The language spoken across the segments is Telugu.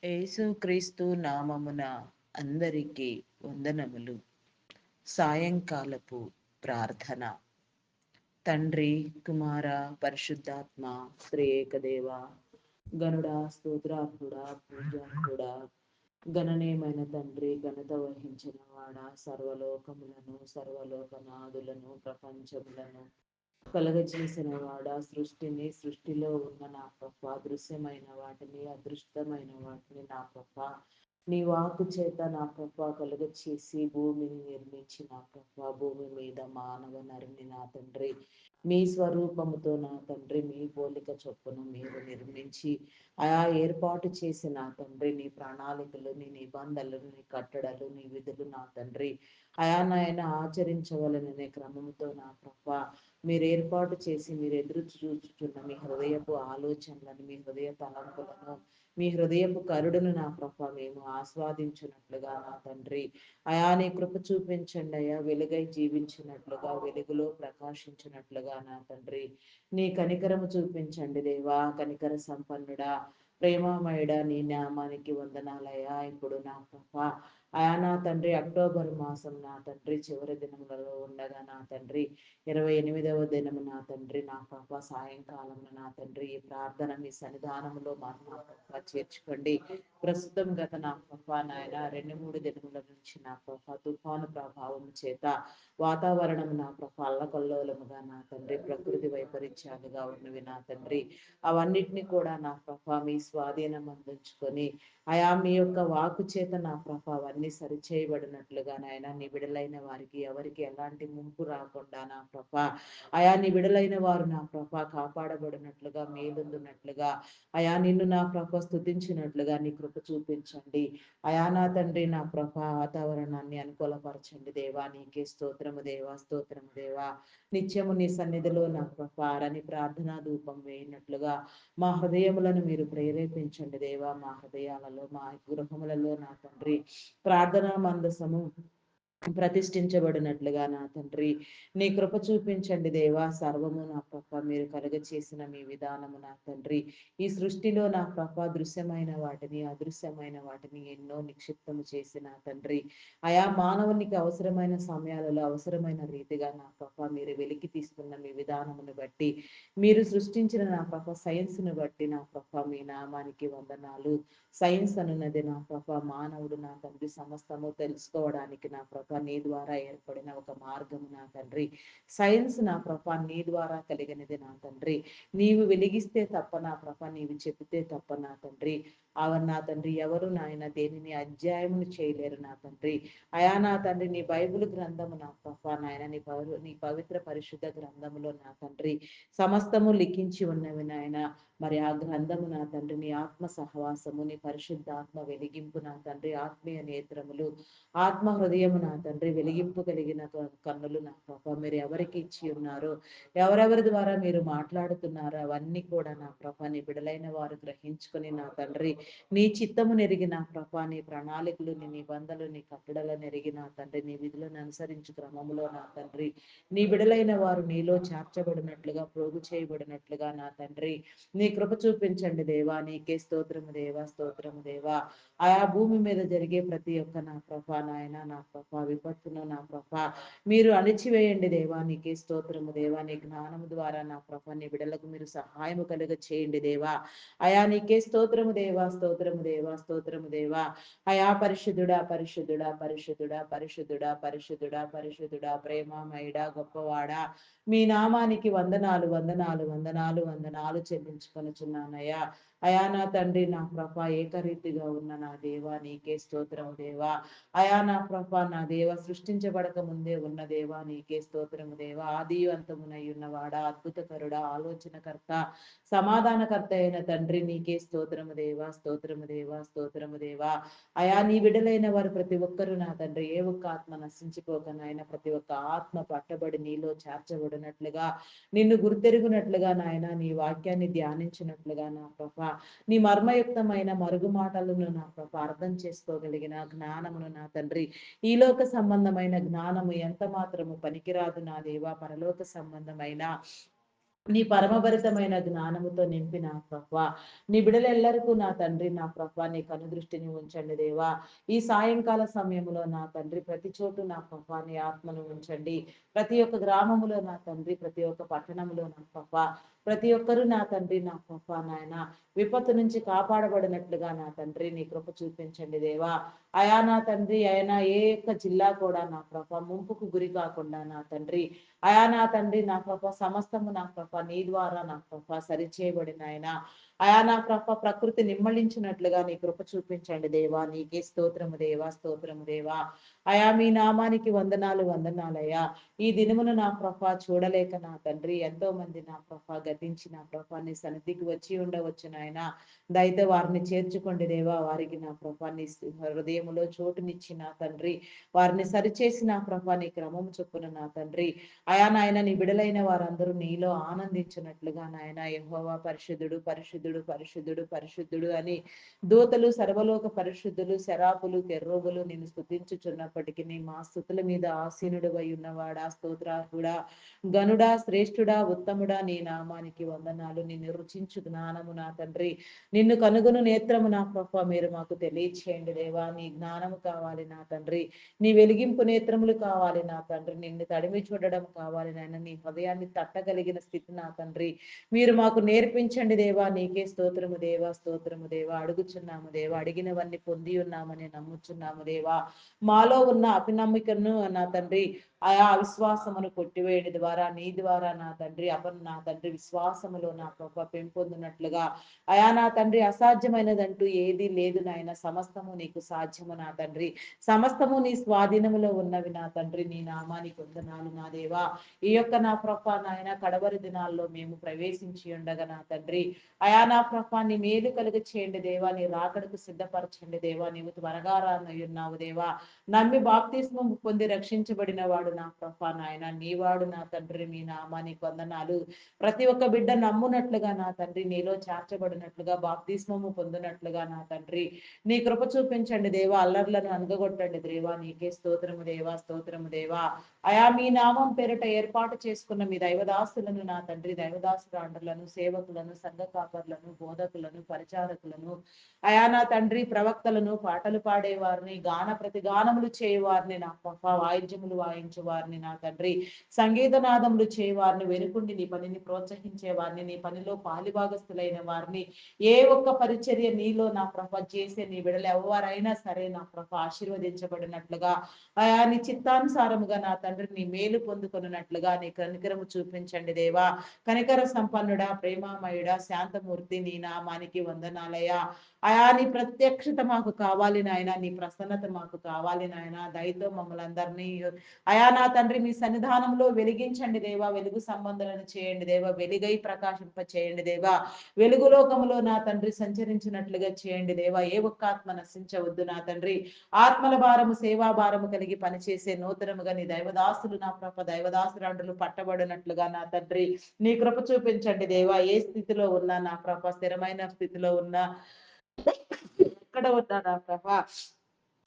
యేసుక్రీస్తు నామమున అందరికీ వందనములు. సాయంకాలపు ప్రార్థన. తండ్రి, కుమార, పరిశుద్ధాత్మ, త్రియేక దేవ, గనుడా, స్తోత్రార్హుడా, పూజార్హుడా, గణనీయమైన తండ్రి, ఘనత వహించిన వాడ, సర్వలోకములను, సర్వలోకనాదులను, ప్రపంచములను కలగజేసిన వాడ, సృష్టిలో ఉన్న నా ప్రభ, దృశ్యమైన వాటిని, అదృష్టమైన వాటిని నా ప్రభ, నీ వాక్కు చేత నా ప్రభ కలుగచేసి భూమిని నిర్మించి నా ప్రభ, భూమి మీద మానవ నరుని నా తండ్రి, మీ స్వరూపముతో నా తండ్రి, మీ పోలిక చొప్పున మీరు నిర్మించి ఆయా ఏర్పాటు చేసి నా తండ్రి, నీ ప్రణాళికలు, నీ నిబంధనలు, నీ కట్టడలు, నీ విధులు నా తండ్రి ఆయా నాయన ఆచరించవలననే క్రమముతో నా ప్రభ మీరు ఏర్పాటు చేసి మీరు ఎదురు చూచుచున్న మీ హృదయపు ఆలోచనలను, మీ హృదయ తలంపులను, మీ హృదయపు కరుడును నా ప్రభ మేము ఆస్వాదించినట్లుగా నా తండ్రి అయా నీ కృప చూపించండి అయ్యా, వెలుగై జీవించినట్లుగా, వెలుగులో ప్రకాశించినట్లుగా నా తండ్రి నీ కనికరము చూపించండి దేవా, కనికర సంపన్నుడా, ప్రేమామయుడా, నీ నామానికి వందనాలయ్యా. ఇప్పుడు నా ప్రభ అయా నా తండ్రి అక్టోబర్ మాసం నా తండ్రి చివరి దినములలో ఉండగా నా తండ్రి 28వ దినము నా తండ్రి నా ప్రభ సాయంకాలం నా తండ్రి ఈ ప్రార్థన మీ సన్నిధానంలో మా ప్రభ చేర్చుకోండి. ప్రస్తుతం గత నా ప్రభ నాయన 2-3 దినముల నుంచి నా ప్రభ తుఫాను ప్రభావం చేత వాతావరణం నా ప్రభ అల్లకల్లోలముగా నా తండ్రి ప్రకృతి వైపరీత్యాలుగా ఉన్నవి నా తండ్రి, అవన్నిటిని కూడా నా ప్రభ మీ స్వాధీనం అందించుకొని అయా మీ యొక్క వాకు చేత నా ప్రభ అవన్నీ సరిచేయబడినట్లుగా నాయన నీ బిడలైన వారికి ఎవరికి ఎలాంటి ముంపు రాకుండా నా ప్రభ అయా నీ బిడలైన వారు నా ప్రభ కాపాడబడినట్లుగా, మేలుందున్నట్లుగా అయా నిన్ను నా ప్రభ స్తుతించినట్లుగా నీ కృప చూపించండి. అయా నా తండ్రి నా ప్రభ వాతావరణాన్ని అనుకూలపరచండి దేవా, నీకే స్తోత్రము దేవా, స్తోత్రము దేవా. నిత్యము నీ సన్నిధిలో నా ప్రభ అరని ప్రార్థనా ధూపం వేయినట్లుగా మా హృదయములను మీరు ప్రేరేపించండి దేవా. మా హృదయాలలో, మా గృహములలో నా తండ్రి ప్రార్థనా మందసము ప్రతిష్ఠించబడినట్లుగా నా తండ్రి నీ కృప చూపించండి దేవా. సర్వము నా ప్రభ మీరు కలుగ చేసిన మీ విధానము నా తండ్రి ఈ సృష్టిలో నా ప్రభ దృశ్యమైన వాటిని, అదృశ్యమైన వాటిని ఎన్నో నిక్షిప్తము చేసిన తండ్రి ఆయా మానవునికి అవసరమైన సమయాలలో అవసరమైన రీతిగా నా ప్రభ మీరు వెలికి తీస్తున్న మీ విధానమును బట్టి, మీరు సృష్టించిన నా ప్రభ సైన్స్ను బట్టి నా ప్రభ మీ నామానికి వందనాలు. సైన్స్ అనున్నది నా ప్రభ మానవుడు నా తండ్రి సమస్తము తెలుసుకోవడానికి నా ప్రభ నీ ద్వారా ఏర్పడిన ఒక మార్గము నా తండ్రి. సైన్స్ నా ప్రభ నీ ద్వారా కలిగినది నా తండ్రి. నీవు వెలిగిస్తే తప్ప నా ప్రభ, నీవు చెబితే తప్ప నా తండ్రి నా తండ్రి ఎవరు నాయన దేనిని అధ్యాయమును చేయలేరు నా తండ్రి. అయా నా తండ్రి నీ బైబిల్ గ్రంథము నా ప్రభ నాయన నీ పవిత్ర పరిశుద్ధ గ్రంథములో నా తండ్రి సమస్తము లిఖించి ఉన్నవి నాయన. మరి ఆ గ్రంథము నా తండ్రి నీ ఆత్మ సహవాసము, నీ పరిశుద్ధాత్మ వెలిగింపు నా తండ్రి, ఆత్మీయ నేత్రములు, ఆత్మ హృదయము నా తండ్రి వెలిగింపు కలిగిన కన్నులు నా ప్రభ మీరు ఎవరికి ఇచ్చి ఉన్నారో, ఎవరెవరి ద్వారా మీరు మాట్లాడుతున్నారో అవన్నీ కూడా నా ప్రభ నీ బిడలైన వారు గ్రహించుకొని నా తండ్రి నీ చిత్తము నెరిగి నా ప్రభ నీ ప్రణాళికలు, నీ నిబంధనలు, నీ కట్టడలను నెరిగి నా తండ్రి నీ విధులను అనుసరించు క్రమములో నా తండ్రి నీ బిడలైన వారు నీలో చేర్చబడినట్లుగా, ప్రోగు చేయబడినట్లుగా నా తండ్రి నీ కృప చూపించండి దేవా. నీకే స్తోత్రము దేవా, స్తోత్రము దేవా. ఆయా భూమి మీద జరిగే ప్రతి ఒక్క నా ప్రభ నాయన నా ప్రభ విపత్తును నా ప్రభ మీరు అణిచివేయండి దేవా. నీకే స్తోత్రము దేవా. నీ జ్ఞానము ద్వారా నా ప్రభ నీ బిడలకు మీరు సహాయము కలుగ చేయండి దేవా. అయా నీకే స్తోత్రము దేవా, స్తోత్రము దేవా, స్తోత్రము దేవా. అయా పరిశుద్ధుడా, పరిశుద్ధుడా, పరిశుద్ధుడా, పరిశుద్ధుడా, పరిశుద్ధుడా, పరిశుద్ధుడా, ప్రేమమయుడా, గొప్పవాడా, మీ నామానికి వందనాలు, వందనాలు, వందనాలు, వందనాలు చెల్లించుకొనుచున్నానయ్యా. అయా నా తండ్రి నా ప్రభ ఏకరీతిగా ఉన్న నా దేవా నీకే స్తోత్రము దేవా. అయా నా ప్రభ నా దేవ సృష్టించబడక ముందే ఉన్న దేవా నీకే స్తోత్రము దేవా. ఆది అంతమునై ఉన్నవాడా, అద్భుతకరుడా, ఆలోచనకర్త, సమాధానకర్త అయిన తండ్రి నీకే స్తోత్రము దేవా, స్తోత్రము దేవా, స్తోత్రము దేవా. అయా నీ బిడలైన వారు ప్రతి ఒక్కరు నా తండ్రి ఏ ఒక్క ఆత్మ నశించుకోక నాయన ప్రతి ఒక్క ఆత్మ పట్టబడి నీలో చేర్చబడినట్లుగా, నిన్ను గుర్తెరుగునట్లుగా నాయన నీ వాక్యాన్ని ధ్యానించినట్లుగా నా ప్రభ నీ మర్మయుక్తమైన మరుగు మాటలను నా ప్రభ అర్థం చేసుకోగలిగిన జ్ఞానమును నా తండ్రి, ఈ లోక సంబంధమైన జ్ఞానము ఎంత మాత్రము పనికిరాదు నా దేవా. పరలోక సంబంధమైన నీ పరమభరితమైన జ్ఞానముతో నింపి నా ప్రభా, నీ బిడలెల్లరికూ నా తండ్రి నా ప్రభా నీ కనుదృష్టిని ఉంచండి దేవా. ఈ సాయంకాల సమయంలో నా తండ్రి ప్రతి చోటు నా ప్రభా నీ ఆత్మను ఉంచండి. ప్రతి ఒక్క గ్రామములో నా తండ్రి, ప్రతి ఒక్క పట్టణంలో నా ప్రభా, ప్రతి ఒక్కరూ నా తండ్రి నా ప్రభా నాయన విపత్తు నుంచి కాపాడబడినట్లుగా నా తండ్రి నీ కృప చూపించండి దేవా. అయా నా తండ్రి అయినా ఏ ఒక్క జిల్లా కూడా నా ప్రభా ముంపుకు గురి కాకుండా నా తండ్రి, అయా నా తండ్రి నా ప్రభ సమస్తము నా ప్రభ నీ ద్వారా నా ప్రభ సరిచేయబడిన ఆయన, అయా నా ప్రభ ప్రకృతి నిమ్మళించినట్లుగా నీ కృప చూపించండి దేవా. నీకే స్తోత్రము దేవా, స్తోత్రము దేవా. అయా మీ నామానికి వందనాలు వందనాలయ్యా. ఈ దినమును నా ప్రభ చూడలేక నా తండ్రి ఎంతో మంది నా ప్రభ గతించి నా ప్రభ నీ సన్నిధికి వచ్చి ఉండవచ్చు నాయన. దయతో వారిని చేర్చుకోండి దేవా. వారికి నా ప్రభ నీ హృదయములో చోటునిచ్చి నా తండ్రి వారిని సరిచేసి నా ప్రభ నీ క్రమము చొప్పున నా తండ్రి, అయా నాయన నీ బిడలైన వారందరూ నీలో ఆనందించినట్లుగా నాయన యెహోవా పరిశుద్ధుడు పరిశుద్ధుడు పరిశుద్ధుడు పరిశుద్ధుడు అని దూతలు సర్వలోక పరిశుద్ధులు శరాపులు కెర్రోబులు నిన్ను స్తుతించుచున్నప్పటికీ మా స్థుతుల మీద ఆసీనుడు అయి ఉన్నవాడా, స్తోత్రార్హుడా, గనుడా, శ్రేష్ఠుడా, ఉత్తముడా నీ నామానికి వందనాలు. నిన్ను రుచించు జ్ఞానము నా తండ్రి, నిన్ను కనుగొను నేత్రము నా ప్రభ మీరు మాకు తెలియచేయండి దేవా. నీ జ్ఞానము కావాలి నా తండ్రి, నీ వెలిగింపు నేత్రములు కావాలి నా తండ్రి, నిన్ను తడిమి చూడడం కావాలి నాయన. నీ హృదయాన్ని తట్టగలిగిన స్థితి నా తండ్రి మీరు మాకు నేర్పించండి దేవా. నీకే స్తోత్రము దేవా, స్తోత్రము దేవా. అడుగుచున్నాము దేవా, అడిగినవన్నీ పొంది ఉన్నామని నమ్ముచున్నాము దేవా. మాలో ఉన్న అపనమ్మికను నా తండ్రి, ఆయా అవిశ్వాసమును కొట్టివేయడి ద్వారా నీ ద్వారా నా తండ్రి నా తండ్రి విశ్వాసములో నా ప్రభ పెంపొందినట్లుగా, అయా నా తండ్రి అసాధ్యమైనదంటూ ఏది లేదు నాయన. సమస్తము నీకు సాధ్యము నా తండ్రి, సమస్తము నీ స్వాధీనములో ఉన్నవి నా తండ్రి. నీ నామానికి వందనాలు నా దేవా. ఈ యొక్క నా ప్రభ నాయన కడవరి దినాల్లో మేము ప్రవేశించి ఉండగా నా తండ్రి, అయా నా ప్రభ నీ మేలు కలుగ చేయండి దేవా. నీ రాకడకు సిద్ధపరచండి దేవా. నీవు త్వరగా రానున్నావు దేవా. నమ్మి బాప్తిస్మం పొంది రక్షించబడిన వాడు నా ప్రభ నాయన నీవాడు నా తండ్రి. నీ నామానికి వందనాలు. ప్రతి ఒక్క బిడ్డ నమ్మునట్లుగా నా తండ్రి, నీలో చేర్చబడినట్లుగా బాప్తిస్మము పొందినట్లుగా నా తండ్రి నీ కృప చూపించండి దేవా. అల్లర్లను అనగగొట్టండి దేవా. నీకే స్తోత్రము దేవా, స్తోత్రము దేవా. అయా మీ నామం పేరిట ఏర్పాటు చేసుకున్న మీ దైవదాసులను నా తండ్రి, దైవదాసురాండ్రులను, సేవకులను, సంఘ కాపర్లను, బోధకులను, పరిచారకులను, అయా నా తండ్రి ప్రవక్తలను, పాటలు పాడేవారిని, గాన ప్రతిగానములు చేయవారిని నా పప్ప, వాయిద్యములు వాయించే వారిని నా తండ్రి, సంగీతనాదములు చేయవారిని, వెనుకుండి నీ పనిని ప్రోత్సహించే వారిని, నీ పనిలో పాలిభాగస్తులైన వారిని, ఏ ఒక్క పరిచర్య నీలో నా ప్రభ చేసే నీ బిడలు ఎవరైనా సరే నా ప్రభ ఆశీర్వదించబడినట్లుగా, అయా నీ చిత్తానుసారముగా నా తండ్రి నీ మేలు పొందుకొనున్నట్లుగా నీ కనికరము చూపించండి దేవా. కనికర సంపన్నుడా, ప్రేమామయుడా, శాంతమూర్తి నీ నామానికి వందనాలయ. అయా నీ ప్రత్యక్షత మాకు కావాలి నాయన, నీ ప్రసన్నత మాకు కావాలి నాయన. దయతో మమ్మల్ని అందరినీ అయా నా తండ్రి మీ సన్నిధానంలో వెలిగించండి దేవా. వెలుగు సంబంధాలను చేయండి దేవా. వెలుగై ప్రకాశింప చేయండి దేవా. వెలుగు లోకములో నా తండ్రి సంచరించినట్లుగా చేయండి దేవా. ఏ ఒక్క ఆత్మ నశించవద్దు నా తండ్రి. ఆత్మల భారము సేవా భారము కలిగి పనిచేసే నూతనముగా నీ దైవదాసులు నా ప్రభ దైవదాసురాండ్రులు పట్టబడినట్లుగా నా తండ్రి నీ కృప చూపించండి దేవా. ఏ స్థితిలో ఉన్నా నా ప్రభ స్థిరమైన స్థితిలో ఉన్నా, ఎక్కడ ఉన్నా నా ప్రభ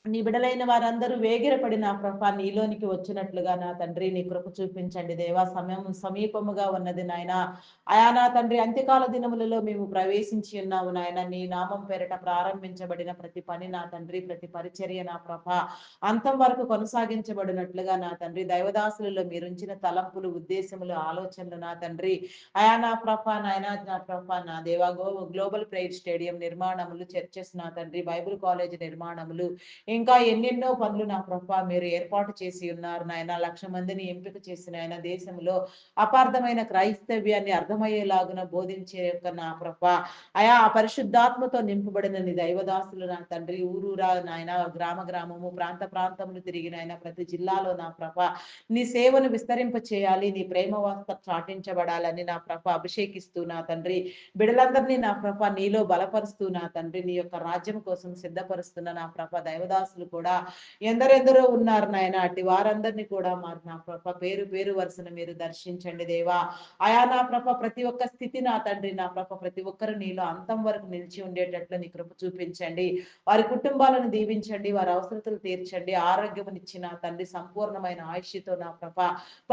నీ బిడలైన వారందరూ వేగిరపడి నా ప్రభ నీలోనికి వచ్చినట్లుగా నా తండ్రి నీ కృప చూపించండి దేవా. సమయం సమీపముగా ఉన్నది నాయన. అయా నా తండ్రి అంత్యకాల దినములలో మేము ప్రవేశించి ఉన్నాము నాయన. నీ నామం పేరిట ప్రారంభించబడిన ప్రతి పని నా తండ్రి, ప్రతి పరిచర్య నా ప్రభ అంతం వరకు కొనసాగించబడినట్లుగా నా తండ్రి, దైవదాసులలో మీరుంచిన తలంపులు, ఉద్దేశములు, ఆలోచనలు నా తండ్రి, అయా నా ప్రభ నాయన నా ప్రభ నా దేవా. గ్లోబల్ ప్రేయర్ స్టేడియం నిర్మాణములు, చర్చెస్ నా తండ్రి, బైబిల్ కాలేజ్ నిర్మాణములు, ఇంకా ఎన్నెన్నో పనులు నా ప్రభ మీరు ఏర్పాటు చేసి ఉన్నారు నాయన. 1,00,000 మందిని ఎంపిక చేసిన ఆయన దేశంలో అపార్థమైన క్రైస్తవ్యాన్ని అర్థమయ్యేలాగున బోధించే యొక్క నా ప్రభ, అయా ఆ పరిశుద్ధాత్మతో నింపబడిన నీ దైవదాసులు నా తండ్రి, ఊరూరా నాయన, గ్రామ గ్రామము, ప్రాంత ప్రాంతములు తిరిగిన ఆయన ప్రతి జిల్లాలో నా ప్రభ నీ సేవను విస్తరింప చేయాలి, నీ ప్రేమ వార్త చాటించబడాలని నా ప్రభ అభిషేకిస్తూ నా తండ్రి బిడలందరినీ నా ప్రభ నీలో బలపరుస్తూ నా తండ్రి నీ యొక్క రాజ్యం కోసం సిద్ధపరుస్తున్న నా ప్రభ దైవదాసు దేవదాసులు కూడా ఎందరెందరో ఉన్నారు నాయన. అట్టి వారందరినీ కూడా నా ప్రభ పేరు పేరు వరుసన మీరు దర్శించండి దేవా. అయా నా ప్రభ ప్రతి ఒక్క స్థితి నా తండ్రి నా ప్రభ ప్రతి ఒక్కరు నీలో అంతం వరకు నిలిచి ఉండేటట్లు నీ కృప చూపించండి. వారి కుటుంబాలను దీవించండి, వారి అవసరతలు తీర్చండి, ఆరోగ్యమునిచ్చి నా తండ్రి సంపూర్ణమైన ఆయుష్తో నా ప్రభ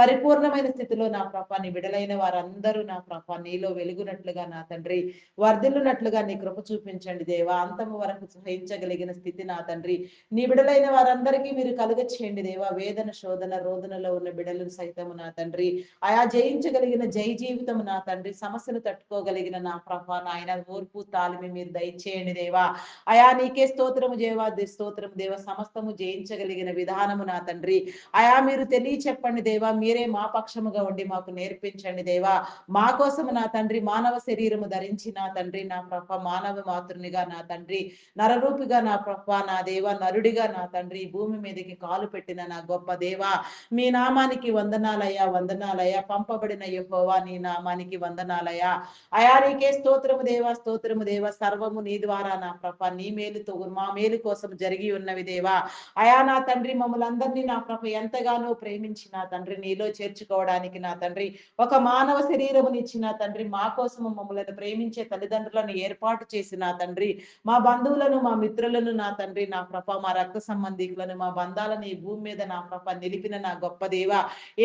పరిపూర్ణమైన స్థితిలో నా ప్రభ నీ విడలైన వారందరూ నా ప్రభ నీలో వెలుగునట్లుగా నా తండ్రి వర్ధిల్లునట్లుగా నీ కృప చూపించండి దేవా. అంతము వరకు సహించగలిగిన స్థితి నా తండ్రి నీ బిడలైన వారందరికీ మీరు కలుగ చేయండి దేవా. వేదన శోధన రోదనలో ఉన్న బిడలను సైతము నా తండ్రి ఆయా జయించగలిగిన జై జీవితము నా తండ్రి సమస్యను తట్టుకోగలిగిన నా ప్రభ నాయన ఓర్పు తాలిమి మీరు దయచేయండి దేవా. అయా నీకే స్తోత్రము దేవా, స్తోత్రము దేవ. సమస్తము జయించగలిగిన విధానము నా తండ్రి అయా మీరు తెలియ చెప్పండి దేవా. మీరే మా పక్షముగా ఉండి మాకు నేర్పించండి దేవా. మా కోసము నా తండ్రి మానవ శరీరము ధరించి నా తండ్రి నా ప్రభ మానవ మాతృనిగా నా తండ్రి నరరూపిగా నా ప్రభ నా దేవ నరుడిగా నా తండ్రి భూమి మీదకి కాలు పెట్టిన నా గొప్ప దేవా మీ నామానికి వందనాలయ్యా, వందనాలయ్యా. పంపబడిన యెహోవా నీ నామానికి వందనాలయ్యా. అయా నీకే స్తోత్రము దేవా, స్తోత్రము దేవా. సర్వము నీ ద్వారా నా ప్రభ నీ మేలుతో మా మేలు కోసం జరిగి ఉన్నవి దేవా. అయా నా తండ్రి మమ్మల్ందరినీ నా ప్రభ ఎంతగానో ప్రేమించి నా తండ్రి నీలో చేర్చుకోవడానికి నా తండ్రి ఒక మానవ శరీరమునిచ్చి నా తండ్రి మా కోసము మమ్మల్ని ప్రేమించే తల్లిదండ్రులను ఏర్పాటు చేసి నా తండ్రి మా బంధువులను మా మిత్రులను నా తండ్రి నా ప్రభ మా రక్త సంబంధికులను మా బంధాలను ఈ భూమి మీద నా ప్రభ నిలిపిన నా గొప్ప దేవ.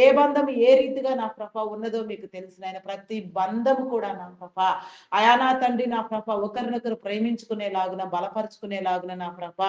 ఏ బంధం ఏ రీతిగా నా ప్రభ ఉన్నదో మీకు తెలిసిన ఆయన ప్రతి బంధము కూడా నా ప్రభ అయా నా తండ్రి నా ప్రభ ఒకరినొకరు ప్రేమించుకునేలాగున బలపరుచుకునేలాగున నా ప్రభ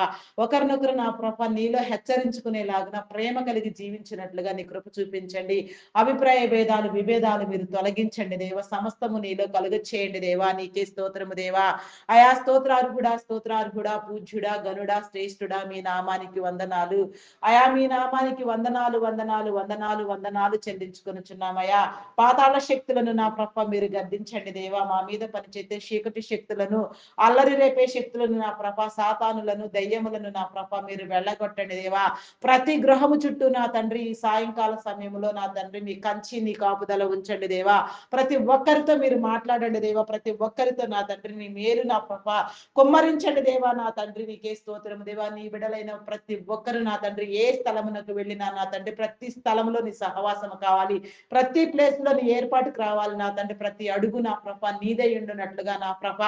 ఒకరినొకరు నా ప్రభ నీలో హెచ్చరించుకునేలాగున ప్రేమ కలిగి జీవించినట్లుగా నీ కృప చూపించండి. అభిప్రాయ భేదాలు విభేదాలు మీరు తొలగించండి దేవ. సమస్తము నీలో కలుగ చేయండి దేవా. నీకే స్తోత్రము దేవా. అయా స్తోత్రార్హుడా పూజ్యుడా గనుడా శ్రేష్ఠుడా మీ నామానికి వందనాలు. అయా మీ నామానికి వందనాలు, వందనాలు, వందనాలు, వందనాలు చెల్లించుకొనుచున్నామయ్యా. పాతాళ శక్తులను నా ప్రభ మీరు గద్దించండి దేవా. మా మీద పనిచేసే చీకటి శక్తులను అల్లరి రేపే శక్తులను నా ప్రభ సాతానులను దయ్యములను నా ప్రభ మీరు వెళ్ళగొట్టండి దేవా. ప్రతి గృహము చుట్టూ నా తండ్రి ఈ సాయంకాల సమయంలో నా తండ్రి మీ కంచి నీ కాపుదల ఉంచండి దేవా. ప్రతి ఒక్కరితో మీరు మాట్లాడండి దేవా. ప్రతి ఒక్కరితో నా తండ్రి నీ మేలు నా ప్రభ కుమ్మరించండి దేవా. నా తండ్రి నీకే స్తోత్రం దేవా. నీ బిడలైన ప్రతి ఒక్కరు నా తండ్రి ఏ స్థలమునకు వెళ్ళినా నా తండ్రి ప్రతి స్థలంలో నీ సహవాసం కావాలి. ప్రతి ప్లేస్ లో నీ ఏర్పాటుకు రావాలి నా తండ్రి. ప్రతి అడుగు నా ప్రభ నీదై ఉండునట్లుగా నా ప్రభ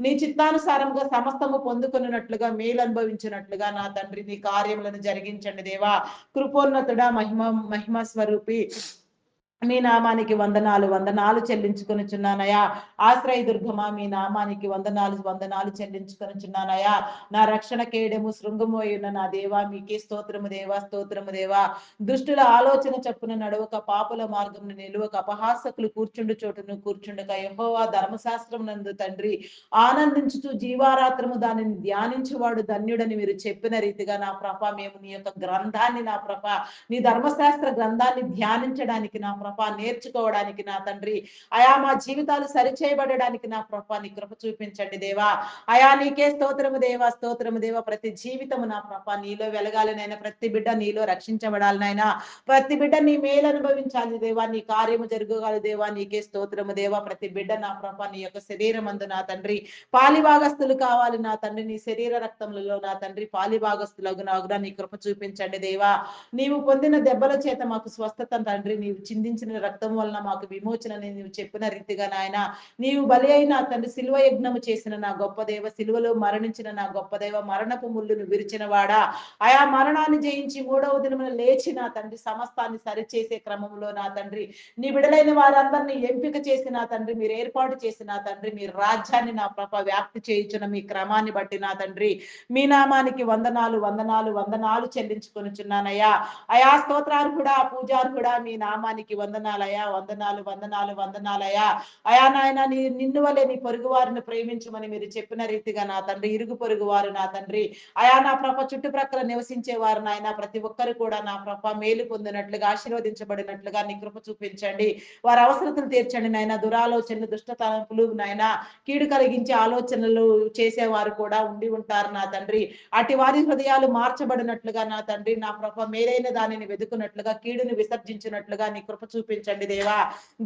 నీ చిత్తానుసారంగా సమస్తము పొందుకున్నట్లుగా మేలు అనుభవించినట్లుగా నా తండ్రి నీ కార్యములను జరిగించండి దేవా. కృపోన్నతుడా మహిమ స్వరూపి మీ నామానికి వందనాలు, వందనాలు చెల్లించుకొనుచున్నానయ్యా. ఆశ్రయ దుర్గమా మీ నామానికి వందనాలు, వందనాలు చెల్లించుకొనుచున్నానయ్యా. నా రక్షణ కేడము శృంగము అయిన నా దేవా మీకే స్తోత్రము దేవా, స్తోత్రము దేవా. దుష్టుల ఆలోచన చప్పున నడవక పాపుల మార్గమును నిలువక అపహాసకులు కూర్చుండు చోటును కూర్చుండక యెహోవా ధర్మశాస్త్రం నందు తండ్రి ఆనందించుచు జీవారాత్రము దానిని ధ్యానించువాడు ధన్యుడని మీరు చెప్పిన రీతిగా నా ప్రభ మేము నీ యొక్క గ్రంథాన్ని నా ప్రభ నీ ధర్మశాస్త్ర గ్రంథాన్ని ధ్యానించడానికి నా ప్రభ నేర్చుకోవడానికి నా తండ్రి అయా మా జీవితాలు సరిచేయబడడానికి నా ప్రభ నీ కృప చూపించండి దేవా. అయా నీకే స్తోత్రము దేవా, స్తోత్రము దేవా. ప్రతి జీవితము నా ప్రభ నీలో వెలగాలి నైనా. ప్రతి బిడ్డ నీలో రక్షించబడాలి నాయనా. ప్రతి బిడ్డ నీ మేలు అనుభవించాలి దేవా. నీ కార్యము జరగాలి దేవా. నీకే స్తోత్రము దేవా. ప్రతి బిడ్డ నా ప్రభ నీ యొక్క శరీరం అందు నా తండ్రి పాలిభాగస్తులు కావాలి నా తండ్రి. నీ శరీర రక్తములలో నా తండ్రి పాలిభాగస్తులగునగున నీ కృప చూపించండి దేవా. నీవు పొందిన దెబ్బల చేత మాకు స్వస్థత తండ్రి. నీవు చిందించిన రక్తం వలన మాకు విమోచన నీవు చెప్పిన రీతిగా నాయన నీవు బలి అయిన తండ్రి సిలువ యజ్ఞము చేసిన నా గొప్ప దేవ. సిలువలో మరణించిన నా గొప్ప దేవ. మరణపు ముళ్ళును విరిచిన వాడా ఆయా మరణాన్ని జయించి మూడవ దినమున లేచి నా తండ్రి సమస్తాన్ని సరిచేసే క్రమంలో నా తండ్రి నీ బిడలైన వారందరినీ ఎంపిక చేసి నా తండ్రి మీరు ఏర్పాటు చేసి నా తండ్రి మీ రాజ్యాన్ని నా ప్రభ వ్యాప్తి చేయించిన మీ క్రమాన్ని బట్టి నా తండ్రి మీ నామానికి వందనాలు, వందనాలు, వందనాలు చెల్లించుకొనుచున్నానయ్యా. అయా స్తోత్రార్హుడా పూజార్హుడా మీ నామానికి వందనాలయ్యా. వందనాలు, వందనాలు, వందనాలయ్యా. అయా నాయన నిన్ను వలె నీ పొరుగు వారిని ప్రేమించమని మీరు చెప్పిన రీతిగా నా తండ్రి ఇరుగు పొరుగు వారు నా తండ్రి అయా నా ప్రభ చుట్టుప్రక్కల నివసించే వారు నాయన ప్రతి ఒక్కరు కూడా నా ప్రభ మేలు పొందినట్లుగా ఆశీర్వదించబడినట్లుగా నీ కృప చూపించండి. వారి అవసరతలు తీర్చండి నాయన. దురాలోచనలు దుష్ట తలంపులు నాయన కీడు కలిగించే ఆలోచనలు చేసేవారు కూడా ఉండి ఉంటారు నా తండ్రి. అటు వారి హృదయాలు మార్చబడినట్లుగా నా తండ్రి నా ప్రభ మేలైన దానిని వెతుకున్నట్లుగా కీడుని విసర్జించినట్లుగా నీ కృప చూపించండి దేవా.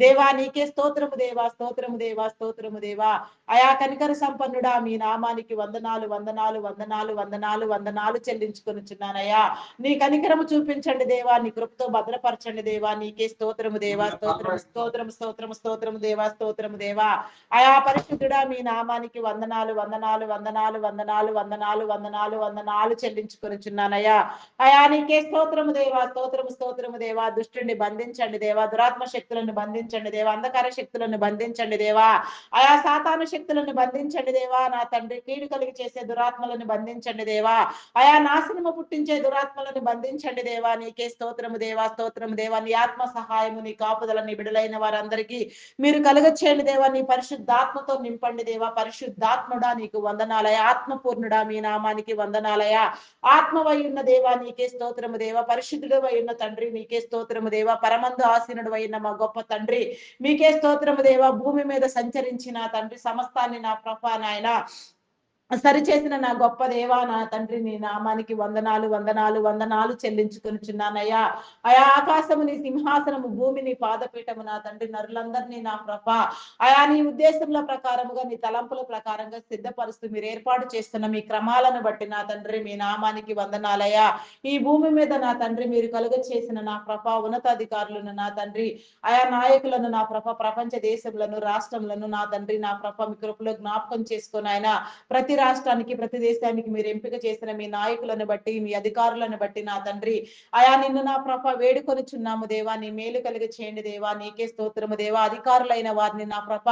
దేవా నీకే స్తోత్రము దేవా, స్తోత్రము దేవా, స్తోత్రము దేవా. అయా కనికర సంపన్నుడా మీ నామానికి వందనాలు, వందనాలు, వందనాలు, వందనాలు, వందనాలు చెల్లించుకొనుచున్నానయ్యా. నీ కనికరము చూపించండి దేవా, నీ కృపతో భద్రపరచండి దేవా. నీకే స్తోత్రము దేవా, స్తోత్రము, స్తోత్రము, స్తోత్రము, స్తోత్రము దేవా, స్తోత్రము దేవా. అయా పరిశుద్ధుడా మీ నామానికి వందనాలు, వందనాలు, వందనాలు, వందనాలు, వందనాలు, వందనాలు, వందనాలు చెల్లించుకొనుచున్నానయ్యా. అయా నీకే స్తోత్రము దేవా, స్తోత్రము, స్తోత్రము దేవా. దుష్టుని బంధించండి దేవా, దురాత్మ శక్తులను బంధించండి దేవా, అంధకార శక్తులను బంధించండి దేవా. అయా సాతాను శక్తులను బంధించండి దేవా. నా తండ్రి కీడు కలిగి చేసే దురాత్మలను బంధించండి దేవా. అయా నాశనము పుట్టించే దురాత్మలను బంధించండి దేవా. నీకే స్తోత్రము దేవా, స్తోత్రము దేవా. నీ ఆత్మ సహాయము, నీ కాపుదల, నీ బిడలైన వారందరికీ మీరు కలుగచేయండి దేవా. నీ పరిశుద్ధాత్మతో నింపండి దేవా. పరిశుద్ధాత్ముడా నీకు వందనాలయ, ఆత్మపూర్ణుడా మీ నామానికి వందనాలయ. ఆత్మవై ఉన్న దేవా నీకే స్తోత్రము దేవా. పరిశుద్ధుడు ఉన్న తండ్రి నీకే స్తోత్రము దేవా. పరమందు ఆసీనుడు అయిన మా గొప్ప తండ్రి మీకే స్తోత్రము దేవా. భూమి మీద సంచరించిన తండ్రి సమస్తాన్ని నా ప్రభా నాయన సరిచేసిన నా గొప్ప దేవా, నా తండ్రి నీ నామానికి వందనాలు, వందనాలు, వందనాలు చెల్లించుకొనిచున్నానయ్యా. అయా ఆకాశము నీ సింహాసనము, భూమి నీ పాదపీఠము నా తండ్రి. నరులందరినీ నా ప్రభ అయా నీ ఉద్దేశముల ప్రకారముగా, నీ తలంపుల ప్రకారంగా సిద్ధపరుస్తూ మీరు ఏర్పాటు చేస్తున్న మీ క్రమాలను బట్టి నా తండ్రి మీ నామానికి వందనాలయ్యా. ఈ భూమి మీద నా తండ్రి మీరు కలుగ చేసిన నా ప్రభ ఉన్నతాధికారులను నా తండ్రి, ఆయా నాయకులను నా ప్రభ, ప్రపంచ దేశములను, రాష్ట్రములను నా తండ్రి నా ప్రభ మీ కృపలో జ్ఞాపకం చేసుకొని ఆయన ప్రతి రాష్ట్రానికి, ప్రతి దేశానికి మీరు ఎంపిక చేసిన మీ నాయకులను బట్టి, మీ అధికారులను బట్టి నా తండ్రి అయా నిన్ను నా ప్రభ వేడుకొనుచున్నాము దేవా. నీ మేలు కలిగ చేయండి దేవా. నీకే స్తోత్రము దేవా. అధికారులైన వారిని నా ప్రభ